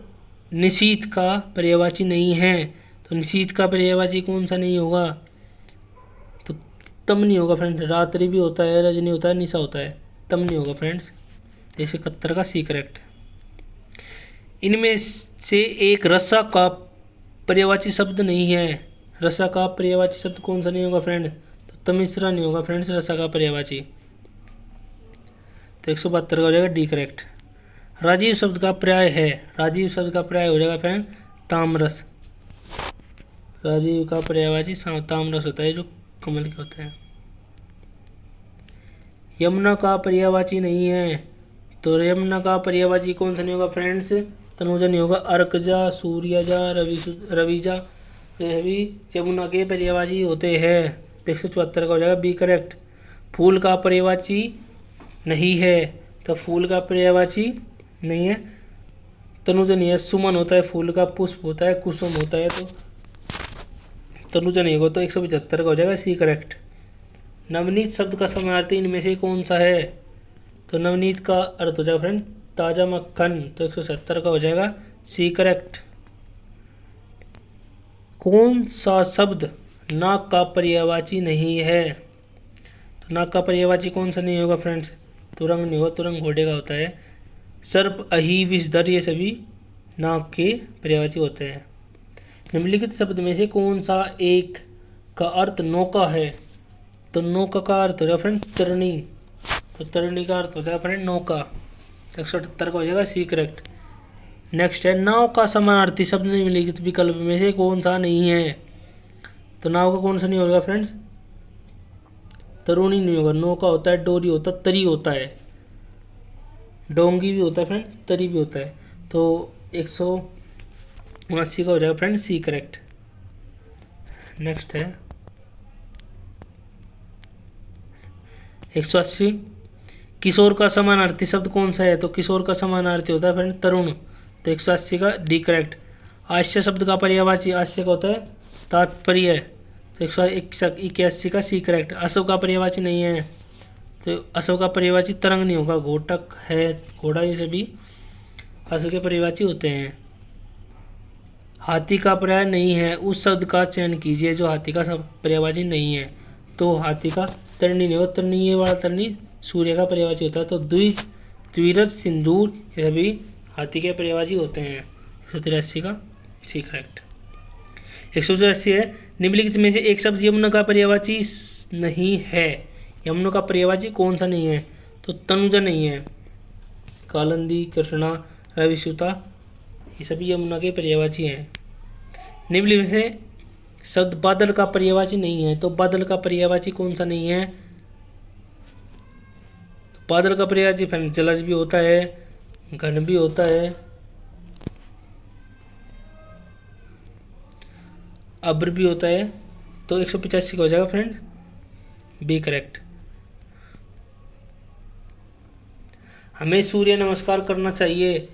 निशीथ का पर्यायवाची नहीं है? तो निशीथ का पर्यायवाची कौन सा नहीं होगा? तो तम नहीं होगा फ्रेंड्स। रात्रि भी होता है, रजनी होता है, निशा होता है, तम नहीं होगा फ्रेंड्स। 171 का सी करेक्ट। इनमें से एक रस्सा का पर्यायवाची शब्द नहीं है। रसा का पर्यायवाची शब्द कौन सा नहीं होगा फ्रेंड? तो तमिश्रा नहीं होगा फ्रेंड्स रसा का पर्यायवाची। तो 172 का हो जाएगा डी करेक्ट। राजीव शब्द का पर्याय है, राजीव शब्द का पर्याय हो जाएगा फ्रेंड तामरस। राजीव का पर्यायवाची तामरस होता है जो कमल के होता है। यमुना का पर्यायवाची नहीं है, तो यमुना का पर्यायवाची कौन सा नहीं होगा फ्रेंड्स? तनुजा नहीं होगा। अर्कजा, सूर्यजा, रविजा ये भी यमुना के पर्यायवाची होते हैं। 174 का हो जाएगा बी करेक्ट। फूल का पर्यायवाची नहीं है, तो फूल का पर्यायवाची नहीं है, तनुजा नहीं है। सुमन होता है फूल का, पुष्प होता है, कुसुम होता है, तो तनुजा नहीं होगा। तो 175 का हो जाएगा सी करेक्ट। नवनीत शब्द का समानार्थी इनमें से कौन सा है? तो नवनीत का अर्थ हो जाएगा फ्रेंड ताजा मक्खन। तो 170 का हो जाएगा सी करेक्ट। कौन सा शब्द नाक का पर्यायवाची नहीं है? तो नाक का पर्यायवाची कौन सा नहीं होगा फ्रेंड्स? तुरंग नहीं होगा, तुरंग घोड़े का होता है। सर्प, अही, विषधर ये सभी नाक के पर्यायवाची होते हैं। निम्नलिखित शब्द में से कौन सा एक का अर्थ नौका है? तो नौका का अर्थ हो जाएगा फ्रेंड तरणी, तो तरणी का अर्थ हो जाएगा फ्रेंड नौका। 178 का हो जाएगा सी करेक्ट। नेक्स्ट है नाव का समानार्थी शब्द निम्नलिखित विकल्प में से कौन सा नहीं है? तो नाव का कौन सा नहीं होगा फ्रेंड्स? तरुणी नहीं होगा। नौका होता है, डोरी होता है, तरी होता है, डोंगी भी होता है फ्रेंड, तरी भी होता है। तो 179 का हो जाएगा फ्रेंड सी करेक्ट। नेक्स्ट है 180 किशोर का समानार्थी शब्द कौन सा है? तो किशोर का समानार्थी होता है फ्रेंड तरुण। तो 180 का डी करेक्ट। आश्य शब्द का पर्यायवाची, आश्य का होता है तात्पर्य। तो 181 का सी करेक्ट। अशोक का पर्यायवाची नहीं है, तो अशोक का पर्यायवाची तरंग नहीं होगा। घोटक है, घोड़ा, ये सभी अशोक के पर्यायवाची होते हैं। हाथी का पर्याय नहीं है, उस शब्द का चयन कीजिए जो हाथी का पर्यायवाची नहीं है। तो हाथी का तरनी नहीं होता, तरनी ये वाला तरनी सूर्य का पर्यायवाची होता है। तो द्विज, द्विरथ, सिंदूर ये सभी हाथी के पर्यायवाची होते हैं। 183 का सी करेक्ट। 184 है निम्नलिखित में से एक शब्द यमुना का पर्यायवाची नहीं है। यमुना का पर्यायवाची कौन सा नहीं है? तो तनुजा नहीं है। कालंदी, कृष्णा, रविसुता ये सभी यमुना के पर्यायवाची हैं। निम्नलिखित में से शब्द बादल का पर्यायवाची नहीं है। तो बादल का पर्यायवाची कौन सा नहीं है? बादल का पर्यायवाची फिर जलज भी होता है, घन भी होता है, अब्र भी होता है। तो 185 का हो जाएगा फ्रेंड बी करेक्ट। हमें सूर्य नमस्कार करना चाहिए।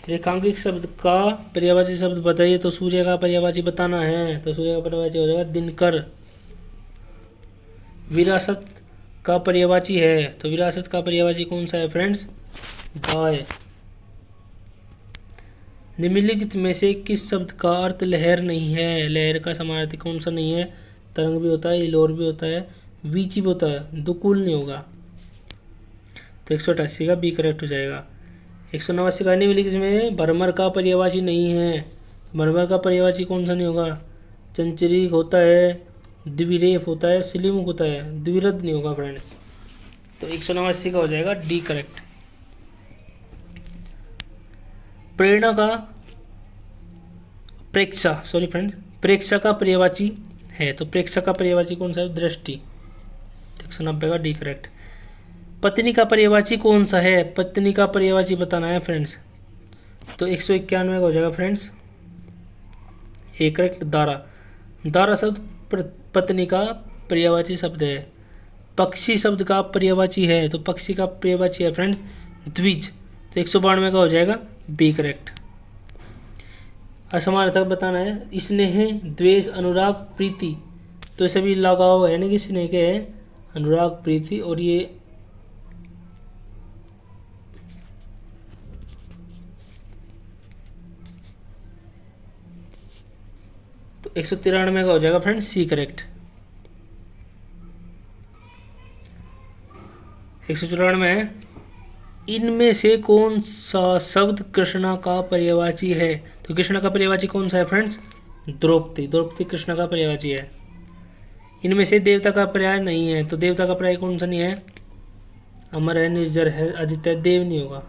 रेखांकित शब्द का पर्यायवाची शब्द बताइए। तो सूर्य का पर्यायवाची बताना है, तो सूर्य का पर्यायवाची हो जाएगा दिनकर। विरासत का पर्यायवाची है, तो विरासत का पर्यायवाची कौन सा है फ्रेंड्स? गाय। निम्नलिखित में से किस शब्द का अर्थ लहर नहीं है? लहर का समानार्थी कौन सा नहीं है? तरंग भी होता है, इलोर भी होता है, वीची भी होता है, दुकुल नहीं होगा। तो 188 का बी करेक्ट हो जाएगा। 189 का निम्नलिखित में भरमर का पर्यायवाची नहीं है। भरमर का पर्यायवाची कौन सा नहीं होगा? चंचरी होता है, द्विरेफ होता है, सिलिमुख होता है, द्विरद नहीं होगा फ्रेंड्स। तो 189 का हो जाएगा डी करेक्ट। प्रेरणा का प्रेक्षा का पर्यायवाची है। तो प्रेक्षा का पर्यायवाची कौन सा है? दृष्टि। 190 का डी करेक्ट। पत्नी का पर्यायवाची कौन सा है? पत्नी का पर्यायवाची बताना है फ्रेंड्स। तो 191 का हो जाएगा friends A correct Dara. Dara शब्द पत्नी का पर्यायवाची शब्द है। पक्षी शब्द का पर्यायवाची है, तो पक्षी का पर्यायवाची है फ्रेंड्स द्विज। तो 192 का हो जाएगा बी करेक्ट। असमानार्थक बताना है। स्नेह, द्वेष, अनुराग, प्रीति, तो सभी लगाव है ना कि स्नेह के है, अनुराग, प्रीति, और ये तो 193 का हो जाएगा फ्रेंड सी करेक्ट। 194 है इनमें से कौन सा शब्द कृष्णा का पर्यायवाची है? तो कृष्णा का पर्यायवाची कौन सा है फ्रेंड्स? द्रौपदी, द्रौपदी कृष्ण का पर्यायवाची है। इनमें से देवता का पर्याय नहीं है, तो देवता का पर्याय कौन सा नहीं है? अमर है, निर्जर है, आदित्य, देव नहीं होगा।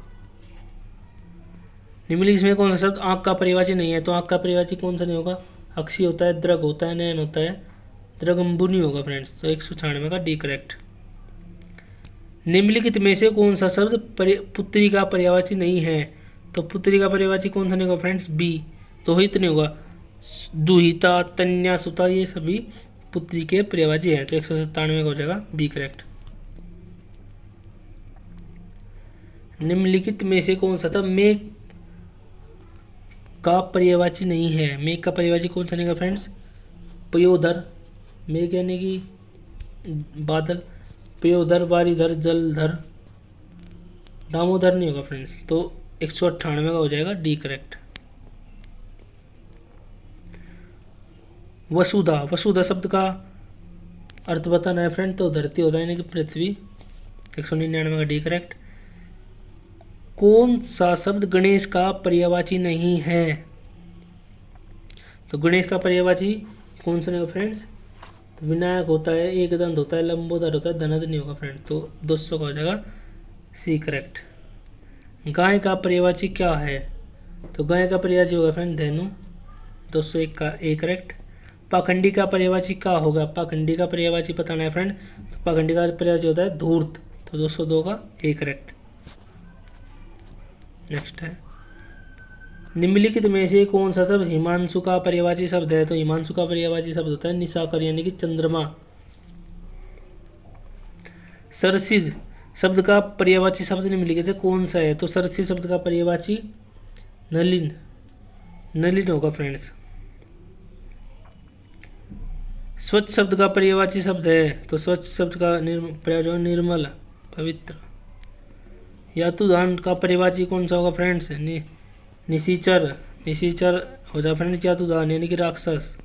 निम्नलिखित में कौन सा शब्द आंख का पर्यायवाची नहीं है? तो आंख का पर्यायवाची कौन सा नहीं होगा? अक्षी होता है, द्रग होता है, नयन होता है, द्रगंबु नहीं होगा फ्रेंड्स। तो 196 का डी करेक्ट। निम्नलिखित में से कौन सा शब्द पुत्री का पर्यायवाची नहीं है? तो पुत्री का पर्यायवाची कौन सा नहीं होगा फ्रेंड्स? बी, दोहित नहीं होगा। दुहिता, तन्या, सुता ये सभी पुत्री के पर्यायवाची है। तो 197 का हो जाएगा बी करेक्ट। निम्नलिखित में से कौन सा था मेघ का पर्यायवाची नहीं है? मेघ का पर्यायवाची कौन सा नहीं होगा फ्रेंड्स? पयोधर, मेघ यानी कि बादल, पयोधर, बारीधर, जलधर, दामोदर नहीं होगा फ्रेंड्स। तो 198 का हो जाएगा डी करेक्ट। वसुधा, वसुधा शब्द का अर्थ बताना है फ्रेंड, तो धरती होता है यानी कि पृथ्वी। 199 का डी करेक्ट। कौन सा शब्द गणेश का पर्यायवाची नहीं है? तो गणेश का पर्यायवाची कौन सा नहीं होगा फ्रेंड्स? तो विनायक होता है, एक दंत होता है, लंबोदर होता है, धनद नहीं होगा फ्रेंड। तो 200 का हो जाएगा सी करेक्ट। गाय का पर्यायवाची क्या है? तो गाय का पर्यायवाची होगा फ्रेंड धेनु। 201 का ए करेक्ट। पाखंडी का पर्यायवाची क्या होगा? पाखंडी का पर्यायवाची बताना है फ्रेंड, तो पाखंडी का पर्यायवाची होता है धूर्त। तो 202 का ए करेक्ट। नेक्स्ट है, निम्नलिखित में से कौन सा शब्द हिमांशु का पर्यायवाची शब्द है? तो हिमांशु का पर्यायवाची शब्द होता है निशाकर यानी कि चंद्रमा। सरसिज शब्द का पर्यायवाची शब्द निम्नलिखित है कौन सा है? तो सरसिज शब्द का पर्यायवाची नलिन, नलिन होगा फ्रेंड्स। स्वच्छ शब्द का पर्यायवाची शब्द है, तो स्वच्छ शब्द का पर्यायवाची निर्मल, पवित्र। यातुधान का पर्यायवाची कौन सा होगा फ्रेंड्स? निशिचर, निशिचर हो जाएगा फ्रेंड्स यातुधान यानी कि राक्षस।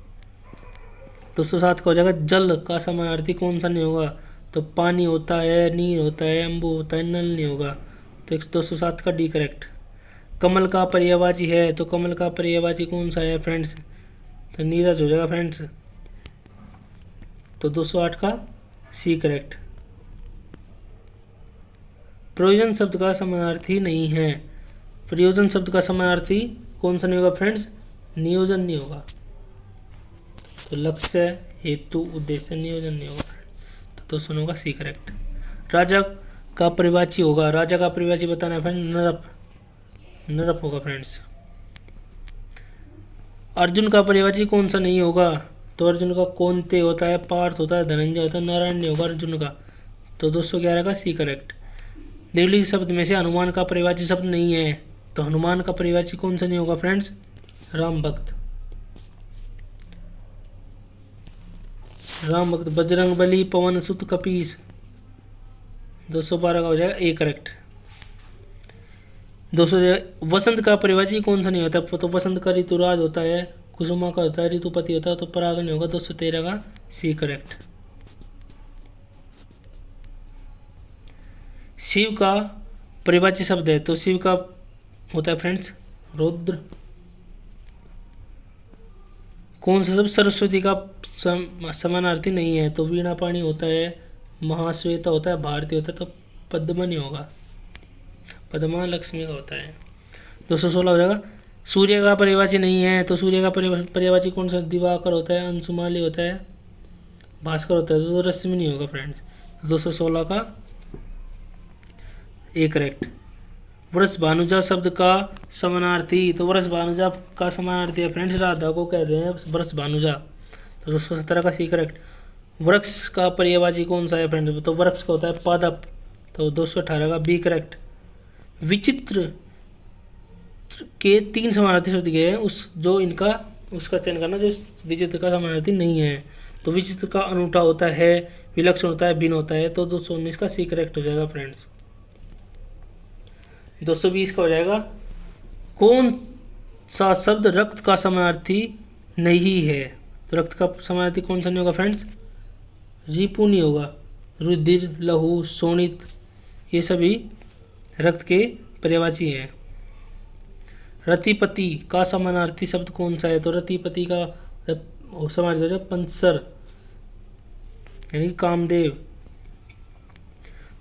207 का हो जाएगा जल का समानार्थी कौन सा नहीं होगा? तो पानी होता है, नीर होता है, अम्बु होता है, नल नहीं होगा। तो 207 का डी करेक्ट। कमल का पर्यायवाची है, तो कमल का पर्यायवाची कौन सा है फ्रेंड्स? तो नीरज हो जाएगा फ्रेंड्स। तो 208 का सी करेक्ट। प्रयोजन शब्द का समानार्थी नहीं है। प्रयोजन शब्द का समानार्थी कौन सा नहीं होगा फ्रेंड्स? नियोजन नहीं होगा। तो लक्ष्य, हेतु, उद्देश्य, नियोजन नहीं होगा। तो 209 का सी करेक्ट। राजा का पर्यायवाची होगा, राजा का पर्यायवाची बताना है फ्रेंड नरप, नरप होगा फ्रेंड्स। अर्जुन का पर्यायवाची कौन सा नहीं होगा? तो अर्जुन का कौनते होता है, पार्थ होता है, धनंजय होता है, नारायण नहीं होगा अर्जुन का। तो 211 का सी करेक्ट। निम्नलिखित शब्द में से हनुमान का पर्यायवाची शब्द नहीं है, तो हनुमान का पर्यायवाची कौन सा नहीं होगा फ्रेंड्स? राम भक्त, राम भक्त, बजरंग बली, पवन सुत, कपीस। 212 का हो जाएगा ए करेक्ट। 200 वसंत का पर्यायवाची कौन सा नहीं होता? तो वसंत का ऋतुराज होता है, कुसुमा का होता है, ऋतुपति होता है, तो पराग नहीं होगा। 213 का सी करेक्ट। शिव का पर्यायवाची शब्द है, तो शिव का होता है फ्रेंड्स रुद्र। कौन सा शब्द सरस्वती का समानार्थी नहीं है? तो वीणा पाणी होता है, महाश्वेता होता है, भारती होता है, तो पद्मा नहीं होगा, पद्मा लक्ष्मी का होता है। 216 हो जाएगा। सूर्य का पर्यायवाची नहीं है, तो सूर्य का पर्यायवाची कौन सा? दिवाकर होता है, अंशुमाली होता है, भास्कर होता है, तो रश्मि नहीं होगा फ्रेंड्स। 216 का ए करेक्ट। वृष भानुजा शब्द का समानार्थी, तो वृष भानुजा का समानार्थी है फ्रेंड्स राधा को कहते हैं वृष भानुजा। तो 217 का सी करेक्ट। वृक्ष का पर्यायवाची कौन सा है फ्रेंड्स? तो वृक्ष का होता है पादप। तो 218 का बी करेक्ट। विचित्र के 3 समानार्थी शब्द गए हैं, उस जो इनका उसका चयन करना जो विचित्र का समानार्थी नहीं है। तो विचित्र का अनूठा होता है, विलक्षण होता है, भिन्न होता है। तो 219 का सी करेक्ट हो जाएगा फ्रेंड्स। 220 का हो जाएगा कौन सा शब्द रक्त का समानार्थी नहीं है? तो रक्त का समानार्थी कौन सा नहीं होगा फ्रेंड्स? रिपु नहीं होगा। रुधिर, लहू, शोणित ये सभी रक्त के पर्यायवाची हैं। रतिपति का समानार्थी शब्द कौन सा है? तो रतिपति का समानार्थी हो जाएगा पंसर, यानी कि कामदेव।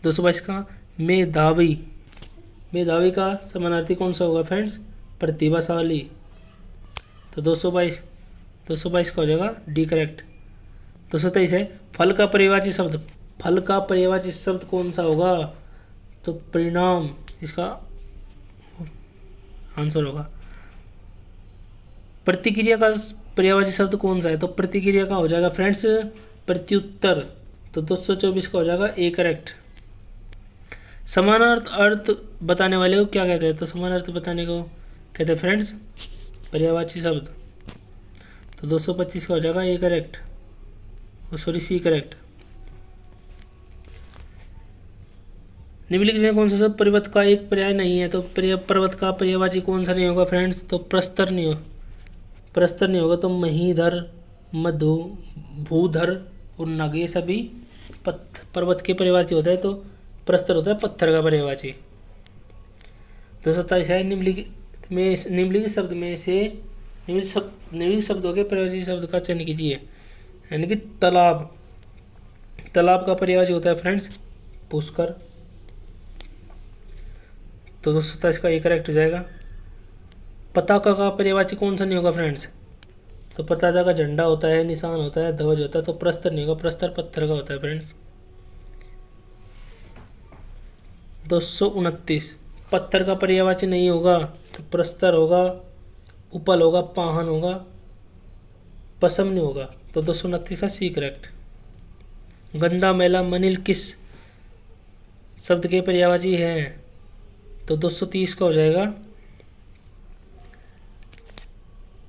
222 का मेधावी, मेधावी का समानार्थी कौन सा होगा फ्रेंड्स? प्रतिभाशाली। तो 222 का हो जाएगा डी करेक्ट। 223 है फल का पर्यायवाची शब्द, फल का पर्यायवाची शब्द कौन सा होगा? तो परिणाम इसका आंसर होगा। प्रतिक्रिया का पर्यायवाची शब्द कौन सा है? तो प्रतिक्रिया का हो जाएगा फ्रेंड्स प्रत्युत्तर। तो 224 का हो जाएगा ए करेक्ट। समानार्थ अर्थ बताने वाले को क्या कहते हैं? तो समानार्थ बताने को कहते हैं फ्रेंड्स पर्यायवाची शब्द। तो 225 का हो जाएगा A correct, sorry C correct. निम्नलिखित में कौन सा शब्द पर्वत का एक पर्याय नहीं है? तो पर्वत का पर्यायवाची कौन सा नहीं होगा फ्रेंड्स? तो प्रस्तर नहीं हो, प्रस्तर नहीं होगा। तो महीधर, मधु, भूधर और नग ये सभी पर्वत के पर्यायवाची होता है। तो प्रस्तर होता है पत्थर का पर्यायवाची। 227 है निम्नलिखित शब्द में से निम्नलिखित शब्दों के पर्यायवाची शब्द का चयन कीजिए। यानी कि तालाब, तालाब का पर्यायवाची होता है फ्रेंड्स पुष्कर। तो 227 का एक करेक्ट हो जाएगा। पताका का पर्यायवाची कौन सा नहीं होगा फ्रेंड्स? तो पताका का झंडा होता है, निशान होता है, ध्वज होता है। तो प्रस्तर नहीं होगा, प्रस्तर पत्थर का होता है फ्रेंड्स। 229 पत्थर का पर्यायवाची नहीं होगा, तो प्रस्तर होगा, उपल होगा, पाहन होगा, पसम नहीं होगा। तो 229 का सी करेक्ट। गंदा, मैला, मनिल किस शब्द के पर्यायवाची हैं? तो 230 का हो जाएगा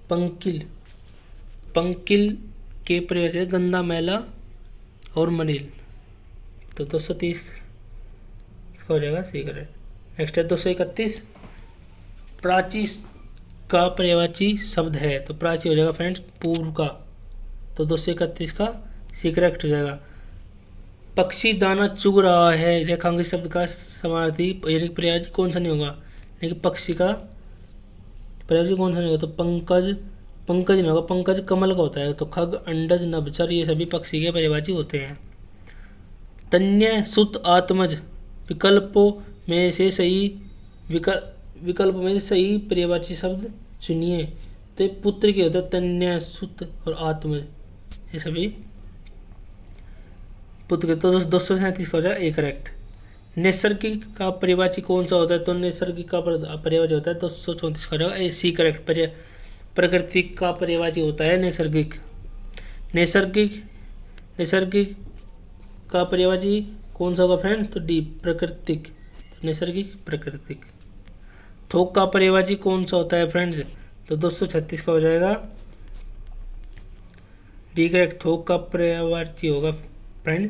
पंकिल, पंकिल के पर्यायवाची गंदा, मैला और मनिल। तो 230 का हो जाएगा सी करेक्ट। नेक्स्ट है 231 प्राची का पर्यायवाची शब्द है। तो प्राची हो जाएगा फ्रेंड्स पूर्व का। तो 231 का सी करेक्ट हो जाएगा। पक्षी दाना चुग रहा है, रेखांकित शब्द का समानार्थी यानी पर्यायवाची कौन सा नहीं होगा? यानी कि पक्षी का पर्यायवाची कौन सा नहीं होगा? तो पंकज, पंकज नहीं होगा, पंकज कमल का होता है। तो खग, अंडज, नभचर ये सभी पक्षी के पर्यायवाची होते हैं। तन्य, सुत, आत्मज विकल्पों में से सही विकल्प में से सही पर्यायवाची शब्द चुनिए। तो पुत्र के होता है तन्य, सुत और आत्मज ये सभी पुत्र के। तो 237 का हो जाएगा ए करेक्ट। नैसर्गिक का पर्यायवाची कौन सा होता है? तो नैसर्गिक का पर्यायवाची होता है 234 का हो जाएगा ए सी करेक्ट। प्राकृतिक का पर्यायवाची होता है नैसर्गिक। नैसर्गिक नैसर्गिक का पर्यायवाची कौन सा होगा फ्रेंड्स? तो डी प्राकृतिक। तो नैसर्गिक प्राकृतिक। थोक का पर्यायवाची कौन सा होता है फ्रेंड्स? तो 236 का हो जाएगा डी करेक्ट। थोक का पर्यायवाची होगा फ्रेंड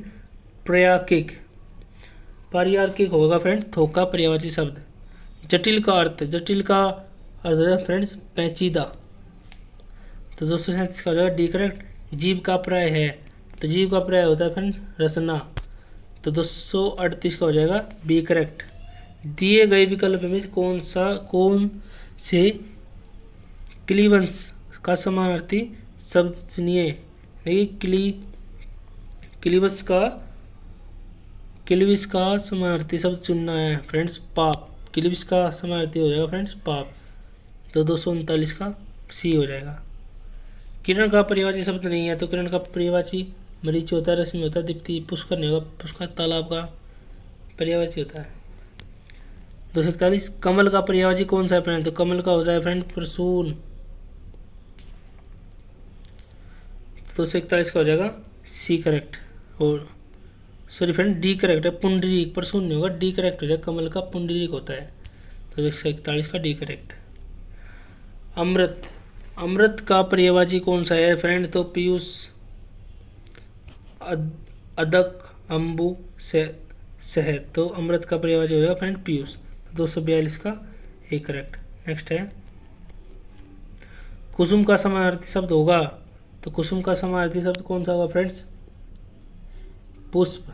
पर्यायिक, पारियार्किक होगा फ्रेंड थोक का पर्यायवाची शब्द। जटिल का अर्थ, जटिल का अर्थ है फ्रेंड्स पेचीदा। तो 237 का हो जाएगा डी करेक्ट। जीव का पर्याय है, तो जीव का पर्याय होता है फ्रेंड्स रचना। तो 238 का हो जाएगा बी करेक्ट। दिए गए विकल्प में कौन से क्लीवंस का समानार्थी शब्द चुनिए। क्लीविस का समानार्थी शब्द चुनना है फ्रेंड्स पाप। क्लीविस का समानार्थी हो जाएगा फ्रेंड्स पाप। तो 239 का सी हो जाएगा। किरण का पर्यायवाची शब्द नहीं है, तो किरण का पर्यायवाची मरीचि होता है, रश्मि होता है, दीप्ति। पुष्कर नहीं होगा, पुष्कर तालाब का पर्यायवाची होता है। 241 कमल का पर्यायवाची कौन सा है फ्रेंड? तो कमल का होता है फ्रेंड प्रसून। 241 का हो जाएगा सी करेक्ट। और सॉरी फ्रेंड डी करेक्ट है, पुंडरीक। प्रसून नहीं होगा, डी करेक्ट हो जाएगा, कमल का पुंडरीक होता है। तो 141 का डी करेक्ट। अमृत, अमृत का पर्यायवाची कौन सा है फ्रेंड? तो पीयूष, अदक, अम्बु, शहद। तो अमृत का पर्यायवाची हो जाएगा फ्रेंड पीयूष। 242 का ए करेक्ट। नेक्स्ट है कुसुम का समानार्थी शब्द होगा, तो कुसुम का समानार्थी शब्द कौन सा होगा फ्रेंड्स? पुष्प।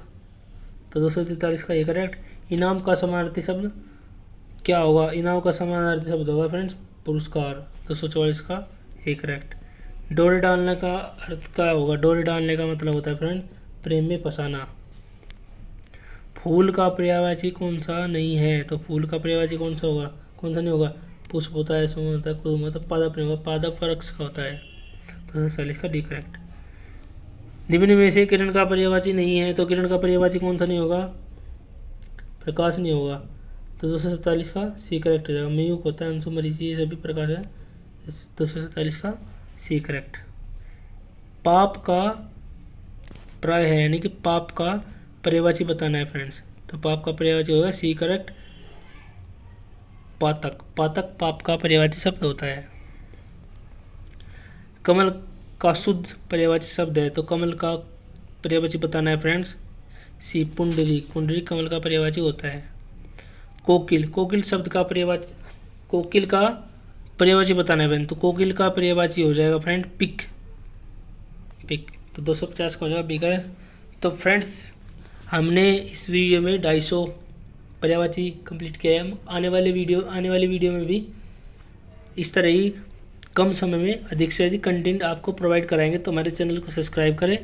तो 243 का ए करेक्ट। इनाम का समानार्थी शब्द क्या होगा? इनाम का समानार्थी शब्द होगा फ्रेंड्स पुरस्कार 244 का ए करेक्ट। डोरे डालने का अर्थ क्या होगा? डोरे डालने का मतलब होता है फ्रेंड प्रेम में फंसाना। फूल का पर्यायवाची कौन सा नहीं है? तो फूल का पर्यायवाची कौन सा होगा? कौन सा नहीं होगा? पुष्प होता है, सुम होता है, कुसुम होता है, पादप नहीं होगा, पादप वृक्ष का होता है। तो 47 का डी करेक्ट। निम्न में से किरण का पर्यायवाची नहीं है, तो किरण का पर्यायवाची कौन सा नहीं होगा? प्रकाश नहीं होगा। तो 247 का सी करेक्ट हो जाएगा। मयूक होता है, अंशु, मरीचि, ये सभी प्रकाश है। 247 का सी करेक्ट। पाप का प्राय है, यानी कि पाप का पर्यायवाची बताना है फ्रेंड्स। तो पाप का पर्यायवाची होगा सी करेक्ट पातक। पातक पाप का पर्यायवाची शब्द होता है। कमल का शुद्ध पर्यायवाची शब्द है, तो कमल का पर्यायवाची बताना है फ्रेंड्स सी पुंडरीक। पुंडरीक कमल का पर्यायवाची होता है। कोकिल, कोकिल शब्द का पर्यायवाची, कोकिल का पर्यायवाची बताना है फ्रेंड। तो कोकिल का पर्यायवाची हो जाएगा फ्रेंड पिक। पिक तो 250 का हो जाएगा बिगर। तो फ्रेंड्स हमने इस वीडियो में 250 पर्यायवाची कंप्लीट किया है। हम आने वाली वीडियो में भी इस तरह ही कम समय में अधिक से अधिक कंटेंट आपको प्रोवाइड कराएंगे। तो हमारे चैनल को सब्सक्राइब करें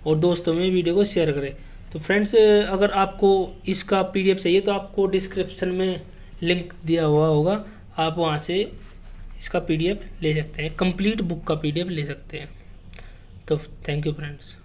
और दोस्तों में वीडियो को शेयर करें। तो फ्रेंड्स अगर आपको इसका PDF चाहिए तो आपको डिस्क्रिप्शन में लिंक दिया हुआ होगा, आप वहाँ से इसका PDF ले सकते हैं, कंप्लीट बुक का PDF ले सकते हैं। तो थैंक यू फ्रेंड्स।